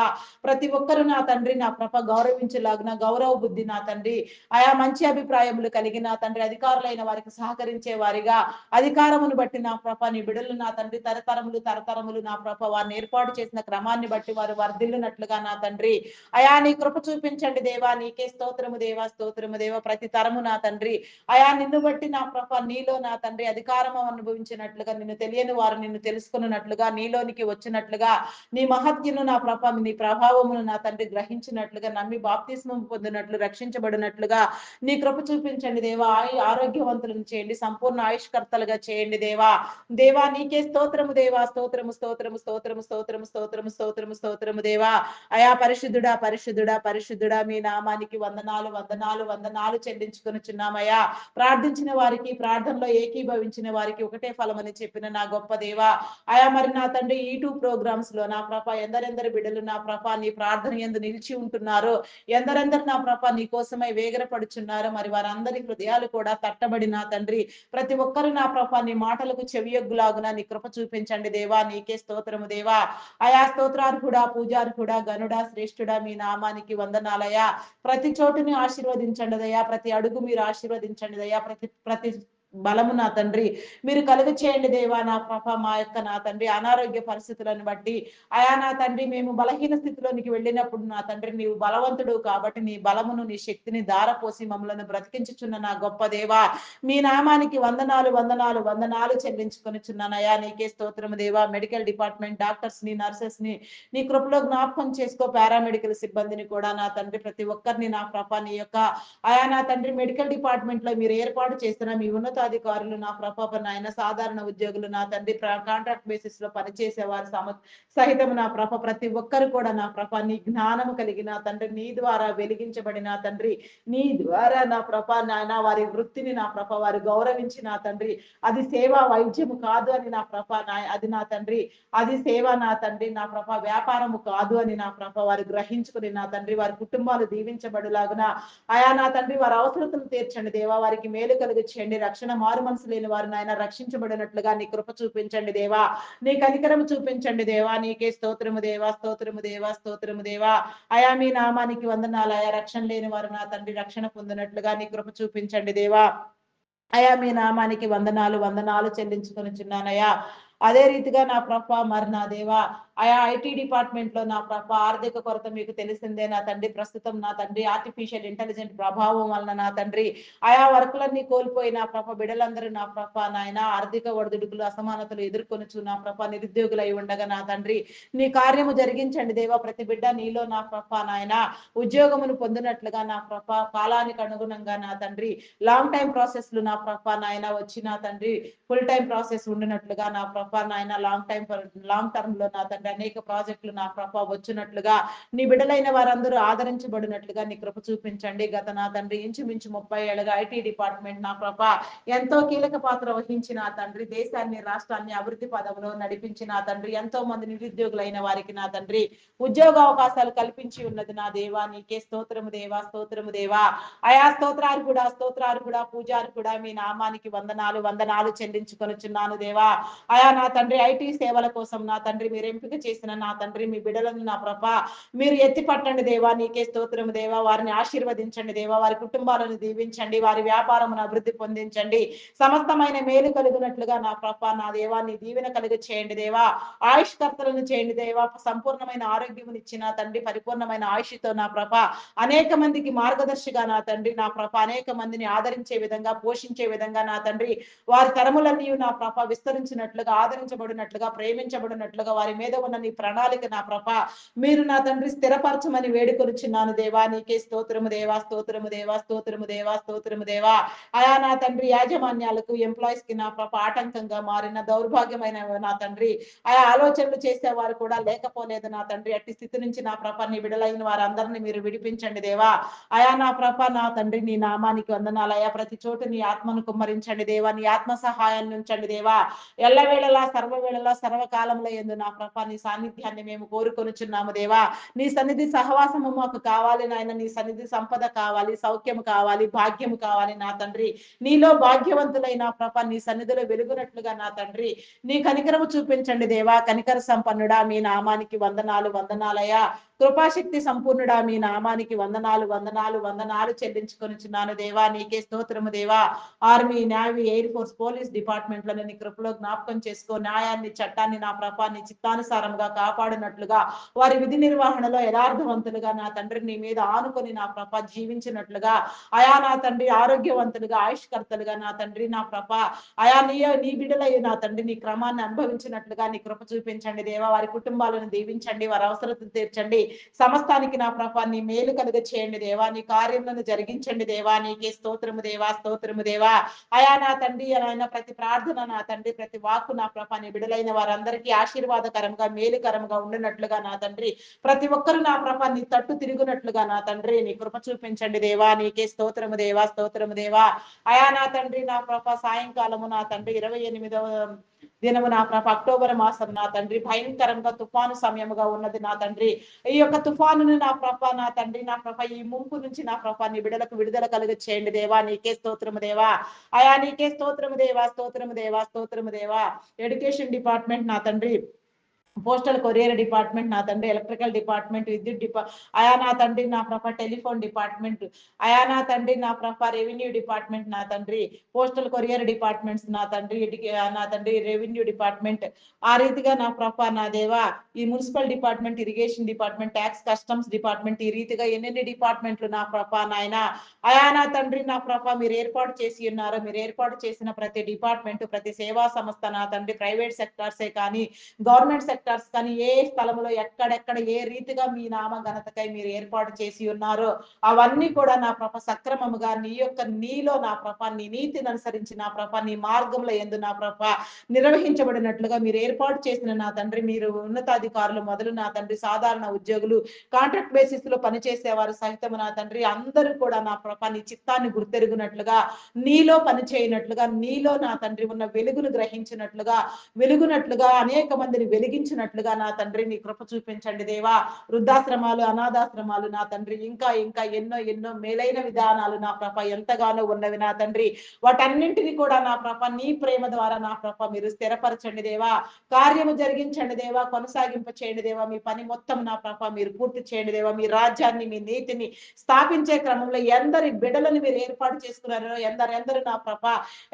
ప్రతి ఒక్కరు నా తండ్రి నా ప్రభ గౌరవించలాగిన గౌరవ బుద్ధి నా తండ్రి, ఆయా మంచి అభిప్రాయములు కలిగి నా తండ్రి అధికారులైన వారికి సహకరించే వారిగా, అధికారమును బట్టి నా ప్రభ నీ బిడలు నా తండ్రి తరతరములు తరతరములు నా ప్రభ వారిని ఏర్పాటు చేసిన క్రమాన్ని బట్టి వారు వర్ధిల్లునట్లుగా నా తండ్రి అయా నీ కృప చూపించండి దేవా. నీకే స్తోత్రము దేవా, స్తోత్రము దేవా. ప్రతి తరము నా తండ్రి అయా నిన్ను బట్టి నా ప్రభ నీలో నా తండ్రి అధికారము అనుభవించినట్లుగా, నిన్ను తెలియని వారు నిన్ను తెలుసుకున్నట్లుగా, నీలోనికి వచ్చినట్లుగా, నీ మహత్యను నా ప్రభ నీ ప్రభావమును నా తండ్రి గ్రహించినట్లుగా, నమ్మి బాప్తిస్మం పొందినట్లు, రక్షించబడినట్లుగా నీ కృప చూపించండి దేవా. ఆరోగ్యవంతులను చేయండి, సంపూర్ణ ఆయుష్కర్తలుగా చేయండి దేవా. దేవా నీకే స్తోత్రము దేవా, స్తోత్రము, స్తోత్రము, స్తోత్రము, స్తోత్రము, స్తోత్రము, స్తోత్రము, స్తోత్రము దేవా. అయా పరిశుద్ధుడా, పరిశుద్ధుడా, పరిశుద్ధుడా మీ నామానికి వందనాలు, వందనాలు, వందనాలు చెల్లించుకొనుచున్నామయ్యా. ప్రార్థించిన వారికి, ప్రార్థనలో ఏకీభవించిన వారికి ఒకటే ఫలమని చెప్పిన నా గొప్ప దేవా. అయా మరి నా తండ్రి ఈ2 ప్రోగ్రామ్స్ లో నా ప్రభ ఎందరెందరి బిడ్డలు నా ప్రభ నీ ప్రార్థన యందు నిలిచి ఉంటున్నారు, ఎందరెందరు నా ప్రభ నీ కోసమై వేగరపడుచున్నారు, మరి వారందరి హృదయాలు కూడా తట్టబడి నా తండ్రి ప్రతి ఒక్కరు నా ప్రభ నీ మాటలకు చెవియొగ్గులాగున నీ కృప చూపించండి దేవా. నీకే స్తోత్రము దేవా. అయా స్తోత్రార్హుడా, పూజార్హుడా, గనుడా, శ్రేష్ఠుడా మీ నామానికి వందనాలయా. ప్రతి చోటుని ఆశీర్వదించండి దయా. ప్రతి అడుగు మీరు ఆశీర్వదించండి దయా. ప్రతి ప్రతి బలము నా తండ్రి మీరు కలుగ చేయండి దేవా. నా ప్రభ మా యొక్క నా తండ్రి అనారోగ్య పరిస్థితులను బట్టి అయా నా తండ్రి మేము బలహీన స్థితిలోనికి వెళ్ళినప్పుడు నా తండ్రి నీవు బలవంతుడు కాబట్టి నీ బలమును, నీ శక్తిని ధారపోసి మమ్మలను బ్రతికించుచున్న నా గొప్ప దేవా. మీ నామానికి వందనాలు, వందనాలు, వందనాలు చెల్లించుకొనిచున్నానయా. నీకే స్తోత్రము దేవా. మెడికల్ డిపార్ట్మెంట్ డాక్టర్స్ ని, నర్సెస్ ని నీ కృపలో జ్ఞాపకం చేసుకో. పారామెడికల్ సిబ్బందిని కూడా నా తండ్రి ప్రతి ఒక్కరిని నా ప్రభ నీ యొక్క ఆయా నా తండ్రి మెడికల్ డిపార్ట్మెంట్ లో మీరు ఏర్పాటు చేస్తున్న మీ ఉన్నతాధికారులు నా ప్రభ నాయన సాధారణ ఉద్యోగులు నా తండ్రి కాంట్రాక్ట్ బేసిస్ లో పనిచేసే వారు సహితం నా ప్రభ ప్రతి ఒక్కరు కూడా నా ప్రభ నీ జ్ఞానము కలిగి నా తండ్రి నీ ద్వారా వెలిగించబడిన తండ్రి నీ ద్వారా నా ప్రభ నాయన వారి వృత్తిని నా ప్రభ వారు గౌరవించి నా తండ్రి అది సేవా వైద్యము కాదు అని నా ప్రభ అది నా తండ్రి అది సేవ నా తండ్రి నా ప్రభ వ్యాపారము కాదు అని నా ప్రభ వారు గ్రహించుకుని నా తండ్రి వారి కుటుంబాలు దీవించబడులాగున ఆయా నా తండ్రి వారి అవసరతను తీర్చండి దేవా. వారికి మేలు కలుగు చేయండి. రక్షణ మారు మనసు లేని వారిని ఆయన రక్షించబడినట్లుగా నీ కృప చూపించండి దేవా. నీ కనికరము చూపించండి దేవా. నీకే స్తోత్రము దేవా, స్తోత్రము దేవా, స్తోత్రము దేవా. అయా మీ నామానికి వందనాలు. ఆయా రక్షణ లేని వారు నా తండ్రి రక్షణ పొందినట్లుగా నీ కృప చూపించండి దేవా. అయా మీ నామానికి వందనాలు, వందనాలు చెల్లించుకొనిచున్నానయ్యా. అదే రీతిగా నా ప్రభ మరి నా దేవా ఆయా ఐటీ డిపార్ట్మెంట్ లో నా ప్రభ ఆర్థిక కొరత మీకు తెలిసిందే నా తండ్రి. ప్రస్తుతం నా తండ్రి ఆర్టిఫిషియల్ ఇంటెలిజెంట్ ప్రభావం వలన నా తండ్రి ఆయా వర్కులన్నీ కోల్పోయి నా ప్రభ బిడ్డలందరూ నా ప్రభ నాయన ఆర్థిక ఒడిదుడుకులు అసమానతలు ఎదుర్కొనొచ్చు నా ప్రభ నిరుద్యోగులై ఉండగా నా తండ్రి నీ కార్యము జరిగించండి దేవా. ప్రతి బిడ్డ నీలో నా ప్రభ నాయన ఉద్యోగమును పొందినట్లుగా నా ప్రభ కాలానికి అనుగుణంగా నా తండ్రి లాంగ్ టైం ప్రాసెస్లు నా ప్రభ నాయన వచ్చి నా తండ్రి ఫుల్ టైం ప్రాసెస్ ఉండినట్లుగా నా ప్రభ నాయన లాంగ్ టర్మ్ లో నా తండ్రి అనేక ప్రాజెక్టులు నా ప్రభ వచ్చినట్లుగా నీ బిడ్డలైన వారందరూ ఆదరించబడినట్లుగా నీ కృప చూపించండి. గత నా తండ్రి ఇంచుమించు 30 ఏళ్ళుగా ఐటీ డిపార్ట్మెంట్ నా ప్రభ ఎంతో కీలక పాత్ర వహించిన నా తండ్రి దేశాన్ని రాష్ట్రాన్ని అభివృద్ధి పదంలో నడిపించిన నా తండ్రి ఎంతో మంది నిరుద్యోగులైన వారికి నా తండ్రి ఉద్యోగ అవకాశాలు కల్పించి ఉన్నది నా దేవా. నీకే స్తోత్రము దేవా, స్తోత్రము దేవా. ఆయా స్తోత్రాలు కూడా పూజారు కూడా మీ నామానికి వందనాలు చెల్లించుకొనుచున్నాను దేవా. ఆయా నా తండ్రి ఐటీ సేవల కోసం నా తండ్రి మీరు ఎంపిక చేసిన నా తండ్రి మీ బిడ్డలను నా ప్రభ మీరు ఎత్తి పట్టండి దేవా. నీకే స్తోత్రము దేవా. వారిని ఆశీర్వదించండి దేవా. వారి కుటుంబాలను దీవించండి. వారి వ్యాపారమును అభివృద్ధి పొందించండి. సమస్తమైన మేలు కలుగునట్లుగా నా ప్రభ నా దేవా నీ దీవెన కలుగ చేయండి దేవా. ఆయుష్కర్తలను చేయండి దేవా. సంపూర్ణమైన ఆరోగ్యమును ఇచ్చిన తండ్రి పరిపూర్ణమైన ఆయుష్తో నా ప్రభ అనేక మందికి మార్గదర్శిగా నా తండ్రి నా ప్రభ అనేక మందిని ఆదరించే విధంగా పోషించే విధంగా నా తండ్రి వారి తరములన్నీ నా ప్రభ విస్తరించినట్లుగా ఆదరించబడినట్లుగా ప్రేమించబడినట్లుగా వారి మీద ఉన్న నీ ప్రణాళిక నా ప్రభ మీరు నా తండ్రి స్థిరపరచమని వేడుకొనుచున్నాను దేవా. నీకే స్తోత్రము దేవా, స్తోత్రము దేవా, స్తోత్రము దేవా, స్తోత్రము దేవా. ఆయా నా తండ్రి యాజమాన్యాలకు ఎంప్లాయీస్ కి నా ప్రభ ఆటంకంగా మారిన దౌర్భాగ్యమైన నా తండ్రి ఆయా ఆలోచనలు చేసేవారు కూడా లేకపోలేదు నా తండ్రి. అట్టి స్థితి నుంచి నా ప్రభ నీ బిడలైన వారందరినీ మీరు విడిపించండి దేవా. ఆయా నా ప్రభ నా తండ్రి నీ నామానికి వందనాలు. ఆయా ప్రతి చోటు నీ ఆత్మను కుమ్మరించండి దేవా. నీ ఆత్మ సహాయాన్ని ఉంచండి దేవా. ఎల్లవేళలా సర్వవేళలా సర్వకాలంలో యందు నా ప్రభ నీ సాన్నిధ్యాన్ని మేము కోరుకొనుచున్నాము దేవా. నీ సన్నిధి సహవాసము మాకు కావాలి నాయన. నీ సన్నిధి సంపద కావాలి, సౌఖ్యము కావాలి, భాగ్యము కావాలి నా తండ్రి. నీలో భాగ్యవంతులైన ప్రభ నీ సన్నిధిలో వెలుగునట్లుగా నా తండ్రి నీ కనికరము చూపించండి దేవా. కనికర సంపన్నుడా మీ నామానికి వందనాలయ్యా. కృపాశక్తి సంపూర్ణుడా మీ నామానికి వందనాలు చెల్లించుకొనిచున్నాను దేవా. నీకే స్తోత్రము దేవా. Army, navy, air force, police డిపార్ట్మెంట్లను నీ కృపలో జ్ఞాపకం చేసుకో. న్యాయాన్ని, చట్టాన్ని నా ప్రభాన్ని చిత్తానుసారంగా కాపాడినట్లుగా వారి విధి నిర్వహణలో యథార్థవంతులుగా నా తండ్రి నీ మీద ఆనుకొని నా ప్రభ జీవించినట్లుగా ఆయా నా తండ్రి ఆరోగ్యవంతులుగా ఆయుష్కర్తలుగా నా తండ్రి నా ప్రభ ఆయా నీ బిడ్డలై నా తండ్రి నీ క్రమాన్ని అనుభవించినట్లుగా నీ కృప చూపించండి దేవా. వారి కుటుంబాలను దీవించండి. వారి అవసరతను తీర్చండి. సమస్తానికి నా ప్రభ నీ మేలు కలుగ చేయండి దేవా. నీ కార్యములను జరిగించండి దేవా. నీకే స్తోత్రము దేవా, స్తోత్రము దేవా. అయా నా తండ్రి ఆయన ప్రతి ప్రార్థన నా తండ్రి ప్రతి వాక్కు నా ప్రభ నీ బిడలైన వారందరికీ ఆశీర్వాదకరంగా మేలుకరంగా ఉండినట్లుగా నా తండ్రి ప్రతి ఒక్కరు నా ప్రభ నీ తట్టు తిరుగునట్లుగా నా తండ్రి నీ కృప చూపించండి దేవా. నీకే స్తోత్రము దేవా, స్తోత్రము దేవా. అయా నా తండ్రి నా ప్రభ సాయంకాలము నా తండ్రి 28వ దినము నా ప్రభ అక్టోబర్ మాసం నా తండ్రి భయంకరంగా తుఫాను సమయముగా ఉన్నది నా తండ్రి. ఈ యొక్క తుఫానును నా ప్రభ నా తండ్రి నా ప్రభ ఈ ముంపు నుంచి నా ప్రభ నీ బిడలకు విడుదల కలుగ చేయండి దేవా. నీకే స్తోత్రము దేవా. అయా నీకే స్తోత్రము దేవా, స్తోత్రము దేవా, స్తోత్రము దేవా. ఎడ్యుకేషన్ డిపార్ట్మెంట్ నా తండ్రి పోస్టల్ కొరియర్ డిపార్ట్మెంట్ నా తండ్రి ఎలక్ట్రికల్ డిపార్ట్మెంట్ విద్యుత్ అయా నా తండ్రి నా ప్రభ టెలిఫోన్ డిపార్ట్మెంట్ అయా నా తండ్రి నా ప్రభ రెవెన్యూ డిపార్ట్మెంట్ నా తండ్రి పోస్టల్ కొరియర్ డిపార్ట్మెంట్స్ నా తండ్రి నా తండ్రి రెవెన్యూ డిపార్ట్మెంట్ ఆ రీతిగా నా ప్రభ నా దేవా ఈ municipal department irrigation department tax customs department ఈ రీతిగా ఎన్నెన్ని డిపార్ట్మెంట్లు నా ప్రభ నాయన అయా నా తండ్రి నా ప్రభ మీరు ఏర్పాటు చేసి ఉన్నారు. మీరు ఏర్పాటు చేసిన ప్రతి డిపార్ట్మెంట్ ప్రతి సేవా సంస్థ నా తండ్రి ప్రైవేట్ సెక్టార్సే కానీ గవర్నమెంట్ సెక్టార్స్ కానీ ఏ స్థలంలో ఎక్కడెక్కడ ఏ రీతిగా మీ నామ ఘనతకై మీరు ఏర్పాటు చేసి ఉన్నారో అవన్నీ కూడా నా ప్రభ సక్రమముగా నీలో నా ప్రభ నీ నీతిని అనుసరించి నా ప్రభ నీ మార్గంలో ఎందు నా ప్రభ నిర్వహించబడినట్లుగా మీరు ఏర్పాటు చేసిన నా తండ్రి మీరు ఉన్నతాధికారులు మొదలు నా తండ్రి సాధారణ ఉద్యోగులు కాంట్రాక్ట్ బేసిస్ లో పనిచేసేవారు సహితం నా తండ్రి అందరూ కూడా నా ప్రభ నీ చిత్తాన్ని గుర్తెరుగునట్లుగా నీలో పనిచేయనట్లుగా నీలో నా తండ్రి ఉన్న వెలుగును వెలుగునట్లుగా అనేక మందిని వెలిగించినట్లుగా నా తండ్రి నీ కృప చూపించండి దేవా. వృద్ధాశ్రమాలు అనాథాశ్రమాలు నా తండ్రి ఇంకా ఇంకా ఎన్నో మేలైన విధానాలు నా ప్రభ ఎంతగానో ఉన్నవి నా తండ్రి. వాటన్నింటినీ కూడా నా ప్రభ నీ ప్రేమ ద్వారా నా ప్రభ మీరు స్థిరపరచండి దేవా. కార్యము జరిగించండి దేవా. కొనసాగింప చేయండి దేవా. మీ పని మొత్తం నా ప్రభ మీరు పూర్తి చేయండి దేవా. మీ రాజ్యాన్ని మీ నీతిని స్థాపించే క్రమంలో ఎందరి బిడలను మీరు ఏర్పాటు చేసుకున్నారో ఎందరు నా ప్రభ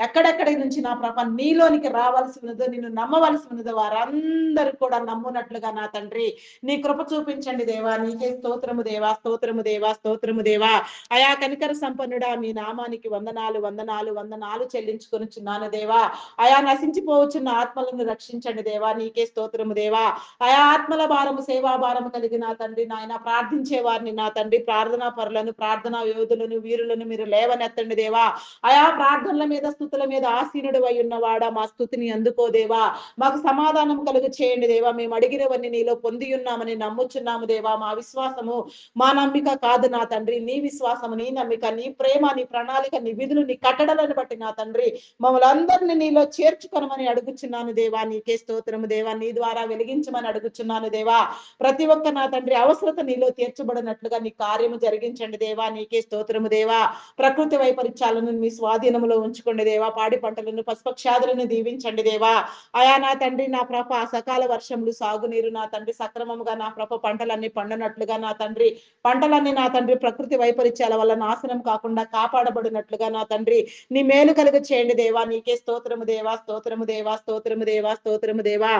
ఎక్కడెక్కడి నుంచి నా ప్రభ నీలోనికి రావాల్సి ఉన్నదో నిన్ను నమ్మవలసి ఉన్నదో వారందరూ కూడా నమ్మునట్లుగా నా తండ్రి నీ కృప చూపించండి దేవా. నీకే స్తోత్రము దేవా, స్తోత్రము దేవా, స్తోత్రము దేవా. అయా కనికర సంపన్నుడా, మీ నామానికి వందనాలు వందనాలు వందనాలు చెల్లించుకొనుచున్నాను దేవా. అయా నశించిపోవచ్చున్న ఆత్మలను రక్షించండి దేవా. నీకే స్తోత్రము దేవా. అయా ఆత్మల భారము, సేవా భారము కలిగి నా తండ్రి నాయన ప్రార్థించే వారిని నా తండ్రి, ప్రార్థనా పరులను, ప్రార్థనా యోధులను, వీరులను మీరు లేవనెత్తండి దేవా. అయా ప్రార్థనల మీద, స్తుతుల మీద ఆసీనుడు అయి ఉన్నవాడా, మా స్తుతిని అందుకో దేవా. మాకు సమాధానం కలుగు చేయండి దేవా. మేము అడిగినవన్నీ నీలో పొంది ఉన్నామని నమ్ముచున్నాము దేవా. మా విశ్వాసము, మా నమ్మిక కాదు నా తండ్రి, నీ విశ్వాసము, నీ నమ్మిక, నీ ప్రేమ, నీ ప్రణాళిక, నీ విధులు, నీ కట్టడలను బట్టి నా తండ్రి మమ్మల్ని అందరినీ నీలో చేర్చుకొనమని అడుగుచున్నాను దేవా. నీకే స్తోత్రము దేవా. నీ ద్వారా వెలిగించమని అడుగుచున్నాను దేవా. ప్రతి ఒక్క నా తండ్రి అవసరత నీలో తీర్చబడినట్లుగా నీ కార్యము జరిగించండి దేవా. నీకే స్తోత్రము దేవా. ప్రకృతి వైపరీత్యాలను మీ స్వాధీనములో ఉంచుకోండి దేవా. పాడి పంటలను, పశుపక్షాదులను దీవించండి దేవా. అయా నా తండ్రి నా ప్రభ సకాల వర్షములు, సాగునీరు నా తండ్రి సక్రమముగా నా ప్రభ పంటలన్నీ పండనట్లుగా నా తండ్రి, పంటలన్నీ నా తండ్రి ప్రకృతి వైపరీత్యాల వల్ల నాశనం కాకుండా కాపాడబడినట్లుగా నా తండ్రి నీ మేలు కలుగ చేయండి దేవా. నీకే స్తోత్రము దేవా, స్తోత్రము దేవా, స్తోత్రము దేవా, స్తోత్రము దేవా.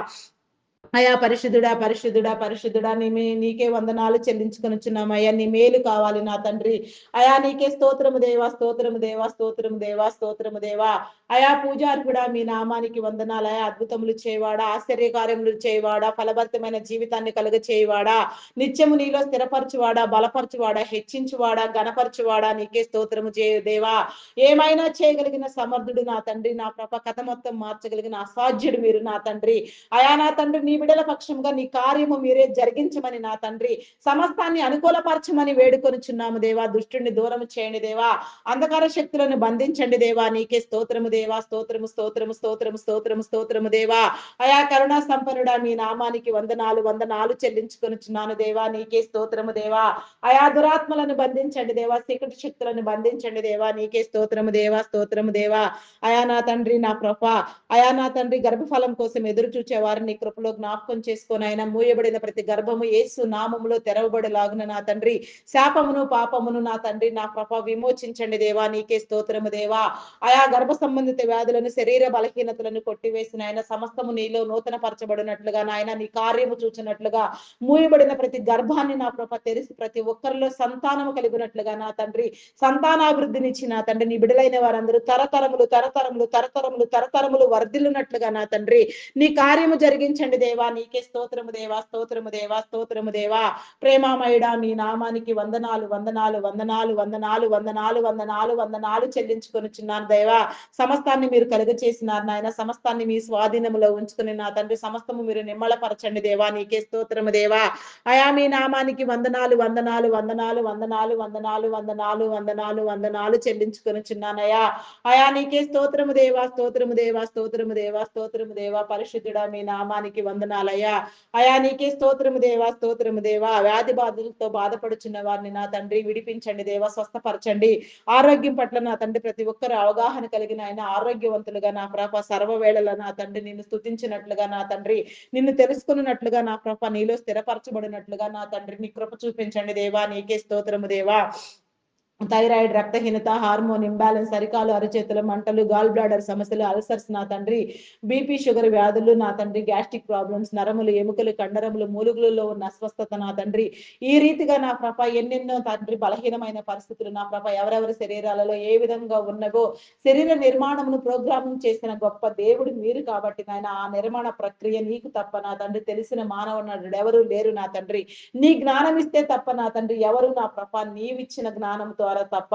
అయా పరిశుద్ధుడా, పరిశుద్ధుడా, పరిశుద్ధుడా, నీకే వందనాలు చెల్లించుకొనుచున్నామయ్యా. నీ మేలు కావాలి నా తండ్రి. అయా నీకే స్తోత్రము దేవా, స్తోత్రము దేవా, స్తోత్రము దేవా, స్తోత్రము దేవా. అయా పూజార్హుడా, మీ నామానికి వందనాలు. అయా అద్భుతములు చేయవాడా, ఆశ్చర్య కార్యములు చేయవాడా, ఫలభరితమైన జీవితాన్ని కలుగ చేయవాడా, నిత్యము నీలో స్థిరపరచువాడా, బలపరచువాడా, హెచ్చించువాడా, గణపరచువాడా, నీకే స్తోత్రము దేవా. ఏమైనా చేయగలిగిన సమర్థుడు నా తండ్రి, నా ప్రభ కథ మొత్తం మార్చగలిగిన అసాధ్యుడు మీరు నా తండ్రి. అయా నా తండ్రి నీ బిడ్డల పక్షంగా నీ కార్యము మీరే జరిగించమని నా తండ్రి సమస్తాన్ని అనుకూలపరచమని వేడుకొనుచున్నాము దేవా. దుష్టుని దూరం చేయండి దేవా. అంధకార శక్తులను బంధించండి దేవా. నీకే స్తోత్రము దేవా, స్తోత్రము, స్తోత్రము, స్తోత్రము, స్తోత్రము, స్తోత్రము దేవా. అయా కరుణా సంపన్నుడా, మీ నామానికి వందనాలు వందనాలు చెల్లించుకొనుచున్నాను దేవా. నీకే స్తోత్రము దేవా. అయా దురాత్మలను బంధించండి దేవా. చీకటి శక్తులను బంధించండి దేవా. నీకే స్తోత్రము దేవా, స్తోత్రము దేవా. అయా నా తండ్రి నా ప్రభ, అయా నా తండ్రి గర్భఫలం కోసం ఎదురు చూచే వారిని కృపలో జ్ఞాపకం చేసుకొని ఆయన మూయబడిన ప్రతి గర్భము యేసు నామములో తెరవబడలాగున నా తండ్రి శాపమును, పాపమును నా తండ్రి నా ప్రభ విమోచించండి దేవా. నీకే స్తోత్రము దేవా. ఆయా గర్భ సంబంధిత వ్యాధులను, శరీర బలహీనతలను కొట్టివేసిన ఆయన సమస్తము నీలో నూతన పరచబడినట్లుగా నాయన నీ కార్యము చూచినట్లుగా మూయబడిన ప్రతి గర్భాన్ని నా ప్రభ తెరిసి ప్రతి ఒక్కరిలో సంతానము కలిగినట్లుగా నా తండ్రి సంతానాభివృద్ధినిచ్చి నా తండ్రి నీ బిడలైన వారందరూ తరతరములు తరతరములు తరతరములు తరతరములు వర్ధిల్లునట్లుగా నా తండ్రి నీ కార్యము జరిగించండి దేవా. నీకే స్తోత్రము దేవా, స్తోత్రము దేవా, స్తోత్రము దేవా. ప్రేమామయుడా, మీ నామానికి వందనాలు వందనాలు వందనాలు వందనాలు వందనాలు వందనాలు వందనాలు చెల్లించుకొనుచున్నాను దేవా. సమస్తాన్ని మీరు కలుగ చేసినారు నాయన. సమస్తాన్ని మీ స్వాధీనములో ఉంచుకుని నా తండ్రి సమస్తము మీరు నిమ్మలపరచండి దేవా. నీకే స్తోత్రము దేవా. అయా మీ నామానికి వందనాలు వందనాలు వందనాలు వందనాలు వందనాలు వందనాలు వందనాలు వందనాలు చెల్లించుకొనుచున్నానయ్యా. అయా నీకే స్తోత్రము దేవా, స్తోత్రము దేవా, స్తోత్రము దేవా, స్తోత్రము దేవా. పరిశుద్ధుడా, మీ నామానికి వందనాలయ్యా. అయా నీకే స్తోత్రము దేవా, స్తోత్రము దేవా. వ్యాధి బాధలతో బాధపడుచున్న వారిని నా తండ్రి విడిపించండి దేవా, స్వస్థపరచండి. ఆరోగ్యం పట్ల నా తండ్రి ప్రతి ఒక్కరు అవగాహన కలిగిన ఆయన ఆరోగ్యవంతులుగా నా ప్రభ సర్వవేళల నా తండ్రి నిన్ను స్తుతించినట్లుగా నా తండ్రి నిన్ను తెలుసుకున్నట్లుగా నా ప్రభ నీలో స్థిరపరచబడినట్లుగా నా తండ్రి నీ కృప చూపించండి దేవా. నీకే స్తోత్రము దేవా. థైరాయిడ్, రక్తహీనత, హార్మోన్ ఇంబ్యాలెన్స్, అరికాలు, అరచేతుల మంటలు, గాల్ బ్లాడర్ సమస్యలు, అల్సర్స్ నా తండ్రి, బీపీ, షుగర్ వ్యాధులు నా తండ్రి, గ్యాస్ట్రిక్ ప్రాబ్లమ్స్, నరములు, ఎముకలు, కండరములు, మూలుగులలో ఉన్న అస్వస్థత నా తండ్రి ఈ రీతిగా నా ప్రభ ఎన్నెన్నో తండ్రి బలహీనమైన పరిస్థితులు నా ప్రభ ఎవరెవరి శరీరాలలో ఏ విధంగా ఉన్నవో శరీర నిర్మాణమును ప్రోగ్రామింగ్ చేసిన గొప్ప దేవుడు మీరు కాబట్టి నాయన ఆ నిర్మాణ ప్రక్రియ నీకు తప్ప నా తండ్రి తెలిసిన మానవుడు ఎవరు లేరు నా తండ్రి. నీ జ్ఞానం ఇస్తే తప్ప నా తండ్రి ఎవరు నా ప్రభ నీవిచ్చిన జ్ఞానం ద్వారా తప్ప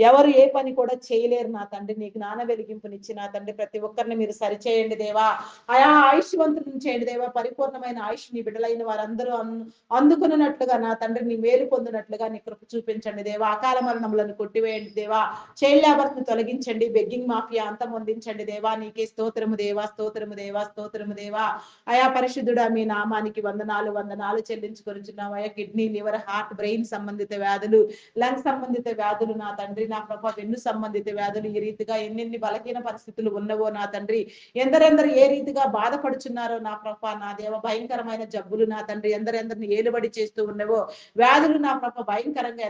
ఎవరు ఏ పని కూడా చేయలేరు నా తండ్రి. నీ జ్ఞాన వెలిగింపునిచ్చి నా తండ్రి ప్రతి ఒక్కరిని మీరు సరిచేయండి దేవా. ఆయా ఆయుష్వంతులను చేయండి దేవా. పరిపూర్ణమైన ఆయుష్ నీ బిడ్డలైన వారందరూ అందుకున్నట్లుగా నా తండ్రి నీ మేలు పొందినట్లుగా నీ కృప చూపించండి దేవా. అకాల మరణములను కొట్టివేయండి దేవా. చైల్డ్ లేబర్స్ ను తొలగించండి. బెగ్గింగ్ మాఫియా అంతమొందించండి దేవా. నీకే స్తోత్రము దేవా, స్తోత్రము దేవా, స్తోత్రము దేవా. అయా పరిశుద్ధుడా, మీ నామానికి వందనాలు వందనాలు చెల్లించుకొనుచున్నాం. అయా కిడ్నీ, లివర్, హార్ట్, బ్రెయిన్ సంబంధిత వ్యాధులు, లంగ్ సంబంధిత వ్యాధులు నా తండ్రి, నా ప్రభ వెన్ను సంబంధిత వ్యాధులు, ఈ రీతిగా ఎన్నెన్ని బలహీన పరిస్థితులు ఉన్నవో నా తండ్రి, ఎందరెందరు ఏ రీతిగా బాధపడుచున్నారో నా ప్రభ, నా దేవ భయంకరమైన జబ్బులు నా తండ్రి, ఎందరెందరిని ఏలుబడి చేస్తూ ఉన్నవో వ్యాధులు నా ప్రభ భయంకరంగా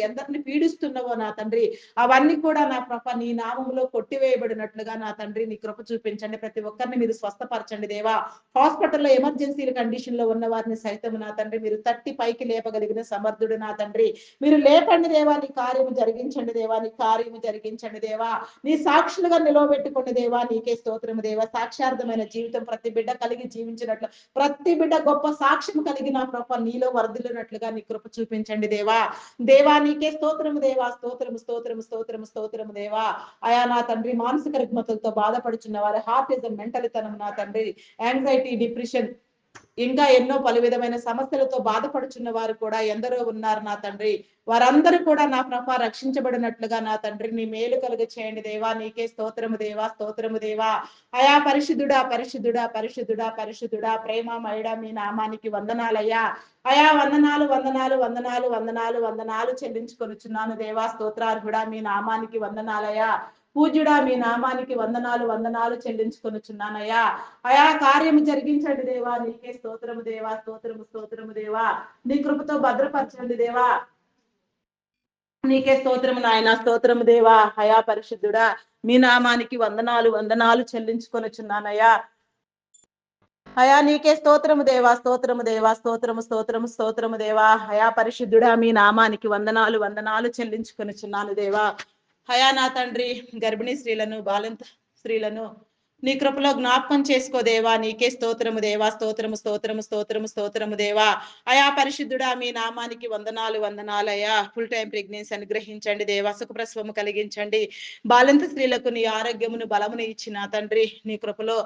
ఎందరిని పీడిస్తున్నవో నా తండ్రి, అవన్నీ కూడా నా ప్రభ నీ నామములో కొట్టివేయబడినట్లుగా నా తండ్రి నీ కృప చూపించండి. ప్రతి ఒక్కరిని మీరు స్వస్థపరచండి దేవా. హాస్పిటల్లో ఎమర్జెన్సీ కండిషన్ లో ఉన్న వారిని సైతం నా తండ్రి మీరు తట్టి పైకి లేపగలిగిన సమర్థుడు నా తండ్రి, మీరు లేపండి దేవా. నీ కార్యము జరిగించండి దేవా, నీ కార్యము జరిగించండి దేవా. నీ సాక్షులుగా నిలవబెట్టుకోండి దేవా. నీకే స్తోత్రము దేవా. సాక్ష్యార్థమైన జీవితం ప్రతి బిడ్డ కలిగి జీవించినట్లు, ప్రతి బిడ్డ గొప్ప సాక్ష్యం కలిగిన ప్రభ నీలో వర్ధిల్లునట్లుగా నీ కృప చూపించండి దేవా. దేవా నీకే స్తోత్రము దేవా. స్తోత్రము స్తోత్రము స్తోత్రము స్తోత్రము దేవా. అయా నా తండ్రి మానసిక రుగ్మతలతో బాధపడుచున్న వారి హార్టిజం మెంటలితనం నా తండ్రి, యాంగ్జైటీ, డిప్రెషన్, ఇంకా ఎన్నో పలు విధమైన సమస్యలతో బాధపడుచున్న వారు కూడా ఎందరో ఉన్నారు నా తండ్రి. వారందరూ కూడా నా ప్రభ రక్షించబడినట్లుగా నా తండ్రి నీ మేలు కలుగ చేయండి దేవా. నీకే స్తోత్రము దేవా. స్తోత్రము దేవా. అయా పరిశుద్ధుడా పరిశుద్ధుడా పరిశుద్ధుడా పరిశుద్ధుడా ప్రేమమయుడా మీ నామానికి వందనాలయ్యా. అయా వందనాలు వందనాలు వందనాలు వందనాలు వందనాలు చెల్లించుకొనుచున్నాను దేవా. స్తోత్రార్హుడా మీ నామానికి వందనాలయ్యా. పూజ్యుడా మీ నామానికి వందనాలు వందనాలు చెల్లించుకొనుచున్నానయ్యా. అయా కార్యము జరిగించండి దేవా. నీకే స్తోత్రము దేవా. స్తోత్రము స్తోత్రము దేవా. నీ కృపతో భద్రపరచండి దేవా. నీకే స్తోత్రము నాయన. స్తోత్రము దేవా. అయా పరిశుద్ధుడా మీ నామానికి వందనాలు వందనాలు చెల్లించుకొనుచున్నానయ్యా. అయా నీకే స్తోత్రము దేవా. స్తోత్రము దేవా. స్తోత్రము స్తోత్రము స్తోత్రము దేవా. అయా పరిశుద్ధుడా మీ నామానికి వందనాలు వందనాలు చెల్లించుకొనుచున్నాను దేవా. అయా నా తండ్రి గర్భిణీ స్త్రీలను, బాలింత స్త్రీలను నీ కృపలో జ్ఞాపకం చేసుకో దేవా. నీకే స్తోత్రము దేవా. స్తోత్రము స్తోత్రము స్తోత్రము స్తోత్రము దేవా. అయా పరిశుద్ధుడా మీ నామానికి వందనాలు వందనాలు అయ్యా. ఫుల్ టైం ప్రెగ్నెన్సీ అనుగ్రహించండి దేవా. సుఖప్రసవము కలిగించండి. బాలింత స్త్రీలకు నీ ఆరోగ్యమును బలమును ఇచ్చిన తండ్రి నీ కృపలో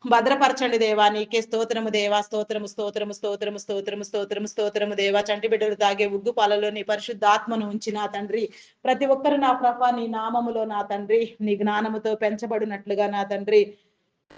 భద్రపరచండి దేవా. నీకే స్తోత్రము దేవా. స్తోత్రము స్తోత్రము స్తోత్రము స్తోత్రము స్తోత్రము స్తోత్రము దేవా. చంటి బిడ్డలు తాగే ఉగ్గు పాలలో నీ పరిశుద్ధాత్మను ఉంచిన తండ్రి, ప్రతి ఒక్కరు నా ప్రభ నీ నామములో నా తండ్రి నీ జ్ఞానముతో పెంచబడినట్లుగా నా తండ్రి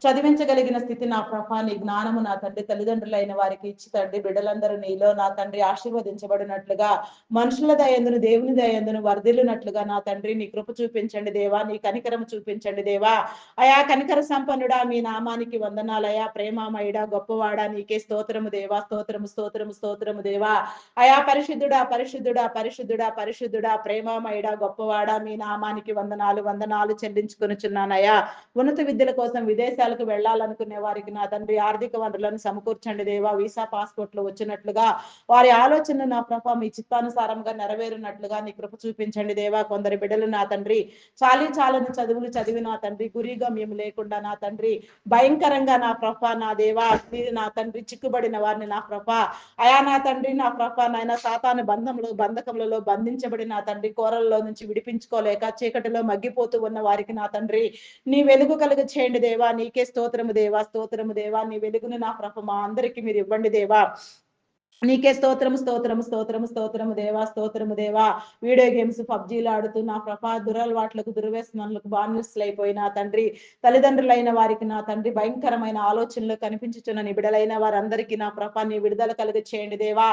చదివించగలిగిన స్థితి నా ప్రభ నీ జ్ఞానము నా తండ్రి తల్లిదండ్రులైన వారికి ఇచ్చి తండ్రి బిడ్డలందరూ నీలో నా తండ్రి ఆశీర్వదించబడినట్లుగా, మనుషుల దయందును దేవుని దయందును వర్ధిల్లునట్లుగా నా తండ్రి నీ కృప చూపించండి దేవా. నీ కనికరం చూపించండి దేవా. అయా కనికర సంపన్నుడా మీ నామానికి వందనాలయా. ప్రేమామయుడా గొప్పవాడా నీకే స్తోత్రము దేవా. స్తోత్రము స్తోత్రము స్తోత్రము దేవా. అయా పరిశుద్ధుడా పరిశుద్ధుడా పరిశుద్ధుడా పరిశుద్ధుడా ప్రేమామయుడా గొప్పవాడా మీ నామానికి వందనాలు వందనాలు చెల్లించుకొనుచున్నానయ్యా. ఉన్నత విద్యల కోసం విదేశాలకు వెళ్ళాలనుకునే వారికి నా తండ్రి ఆర్థిక వనరులను సమకూర్చండి దేవా. వీసా పాస్పోర్ట్లు వచ్చినట్లుగా వారి ఆలోచన నా ప్రభ మీ చిత్తానుసారంగా నెరవేరునట్లుగా నీ కృప చూపించండి దేవా. కొందరి బిడ్డలు నా తండ్రి చాలని చదువులు చదివి నా తండ్రి గురిగా మేము లేకుండా నా తండ్రి భయంకరంగా నా ప్రభ నా దేవా మీరు నా తండ్రి చిక్కుబడిన వారిని నా ప్రభ అయా నా తండ్రి నా ప్రభ నాయన సాతాను బంధకములలో బంధించబడి నా తండ్రి కోరల్లో నుంచి విడిపించుకోలేక చీకటిలో మగ్గిపోతూ ఉన్న వారికి నా తండ్రి నీ వెలుగు కలుగ చేయండి దేవా. నీకే స్తోత్రము దేవా. స్తోత్రము దేవా. నీ వెలుగును నా ప్రభ మా అందరికి మీరు ఇవ్వండి దేవా. నీకే స్తోత్రము స్తోత్రము స్తోత్రము స్తోత్రము దేవా. స్తోత్రము దేవా. వీడియో గేమ్స్ పబ్జీలు ఆడుతూ నా ప్రభ దురలవాట్లకు దుర్వ్యసనాలకు బానిసలైపోయి నా తండ్రి తల్లిదండ్రులైన వారికి నా తండ్రి భయంకరమైన ఆలోచనలు కనిపించుచున్న నీ బిడలైన వారందరికీ నా ప్రభ నీ విడుదల కలుగ చేయండి దేవా.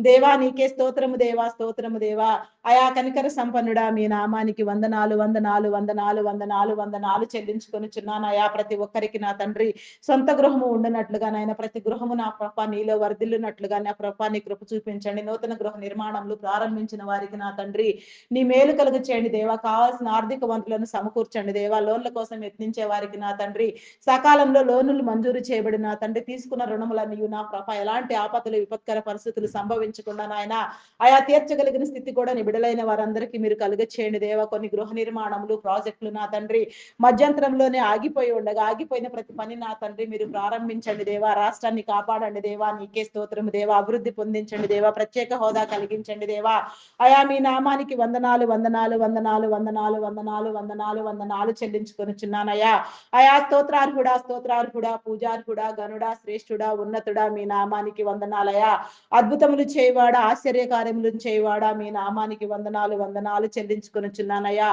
దేవా నీకే స్తోత్రము దేవా. స్తోత్రము దేవా. అయా కనికర సంపన్నుడా మీ నామానికి వందనాలు వందనాలు వందనాలు వందనాలు వందనాలు చెల్లించుకొనుచున్నాను అయా. ప్రతి ఒక్కరికి నా తండ్రి సొంత గృహము ఉండనట్లుగా నాయన ప్రతి గృహము నా ప్రభ నీలో వర్ధిల్లునట్లుగా నా ప్రభ నీ కృప చూపించండి. నూతన గృహ నిర్మాణంలో ప్రారంభించిన వారికి నా తండ్రి నీ మేలు కలుగ చేయండి దేవా. కావాల్సిన ఆర్థిక వనరులను సమకూర్చండి దేవా. లోన్ల కోసం యత్నించే వారికి నా తండ్రి సకాలంలో లోనులు మంజూరు చేయబడి నా తండ్రి తీసుకున్న రుణములన్నీ నా ప్రభ ఎలాంటి ఆపదలు విపత్కర పరిస్థితులు సంభవించకుండా నాయన ఆయా తీర్చగలిగిన స్థితి కూడా నిబిడలైన వారందరికీ మీరు కలుగ చేయండి దేవా. కొన్ని గృహ నిర్మాణములు ప్రాజెక్టులు నా తండ్రి మధ్యంతరంలోనే ఆగిపోయి ఉండగా ఆగిపోయిన ప్రతి పని నా తండ్రి మీరు ప్రారంభించండి దేవా. రాష్ట్రాన్ని కాపాడండి దేవా. నీకే స్తోత్రము దేవా. అభివృద్ధి పొందించండి దేవా. ప్రత్యేక హోదా కలిగించండి దేవా. అయా మీ నామానికి వందనాలు వందనాలు వందనాలు వందనాలు వందనాలు వందనాలు వందనాలు చెల్లించుకొనుచున్నానయ్యా. అయా స్తోత్రార్హుడా స్తోత్రార్హుడా పూజార్హుడా గనుడా శ్రేష్ఠుడా ఉన్నతుడా మీ నామానికి వందనాలయా. అద్భుతములు చేయవాడా ఆశ్చర్య కార్యములు చేయవాడా మీ నామానికి వందనాలు వందనాలు చెల్లించుకొనుచున్నానయ్యా.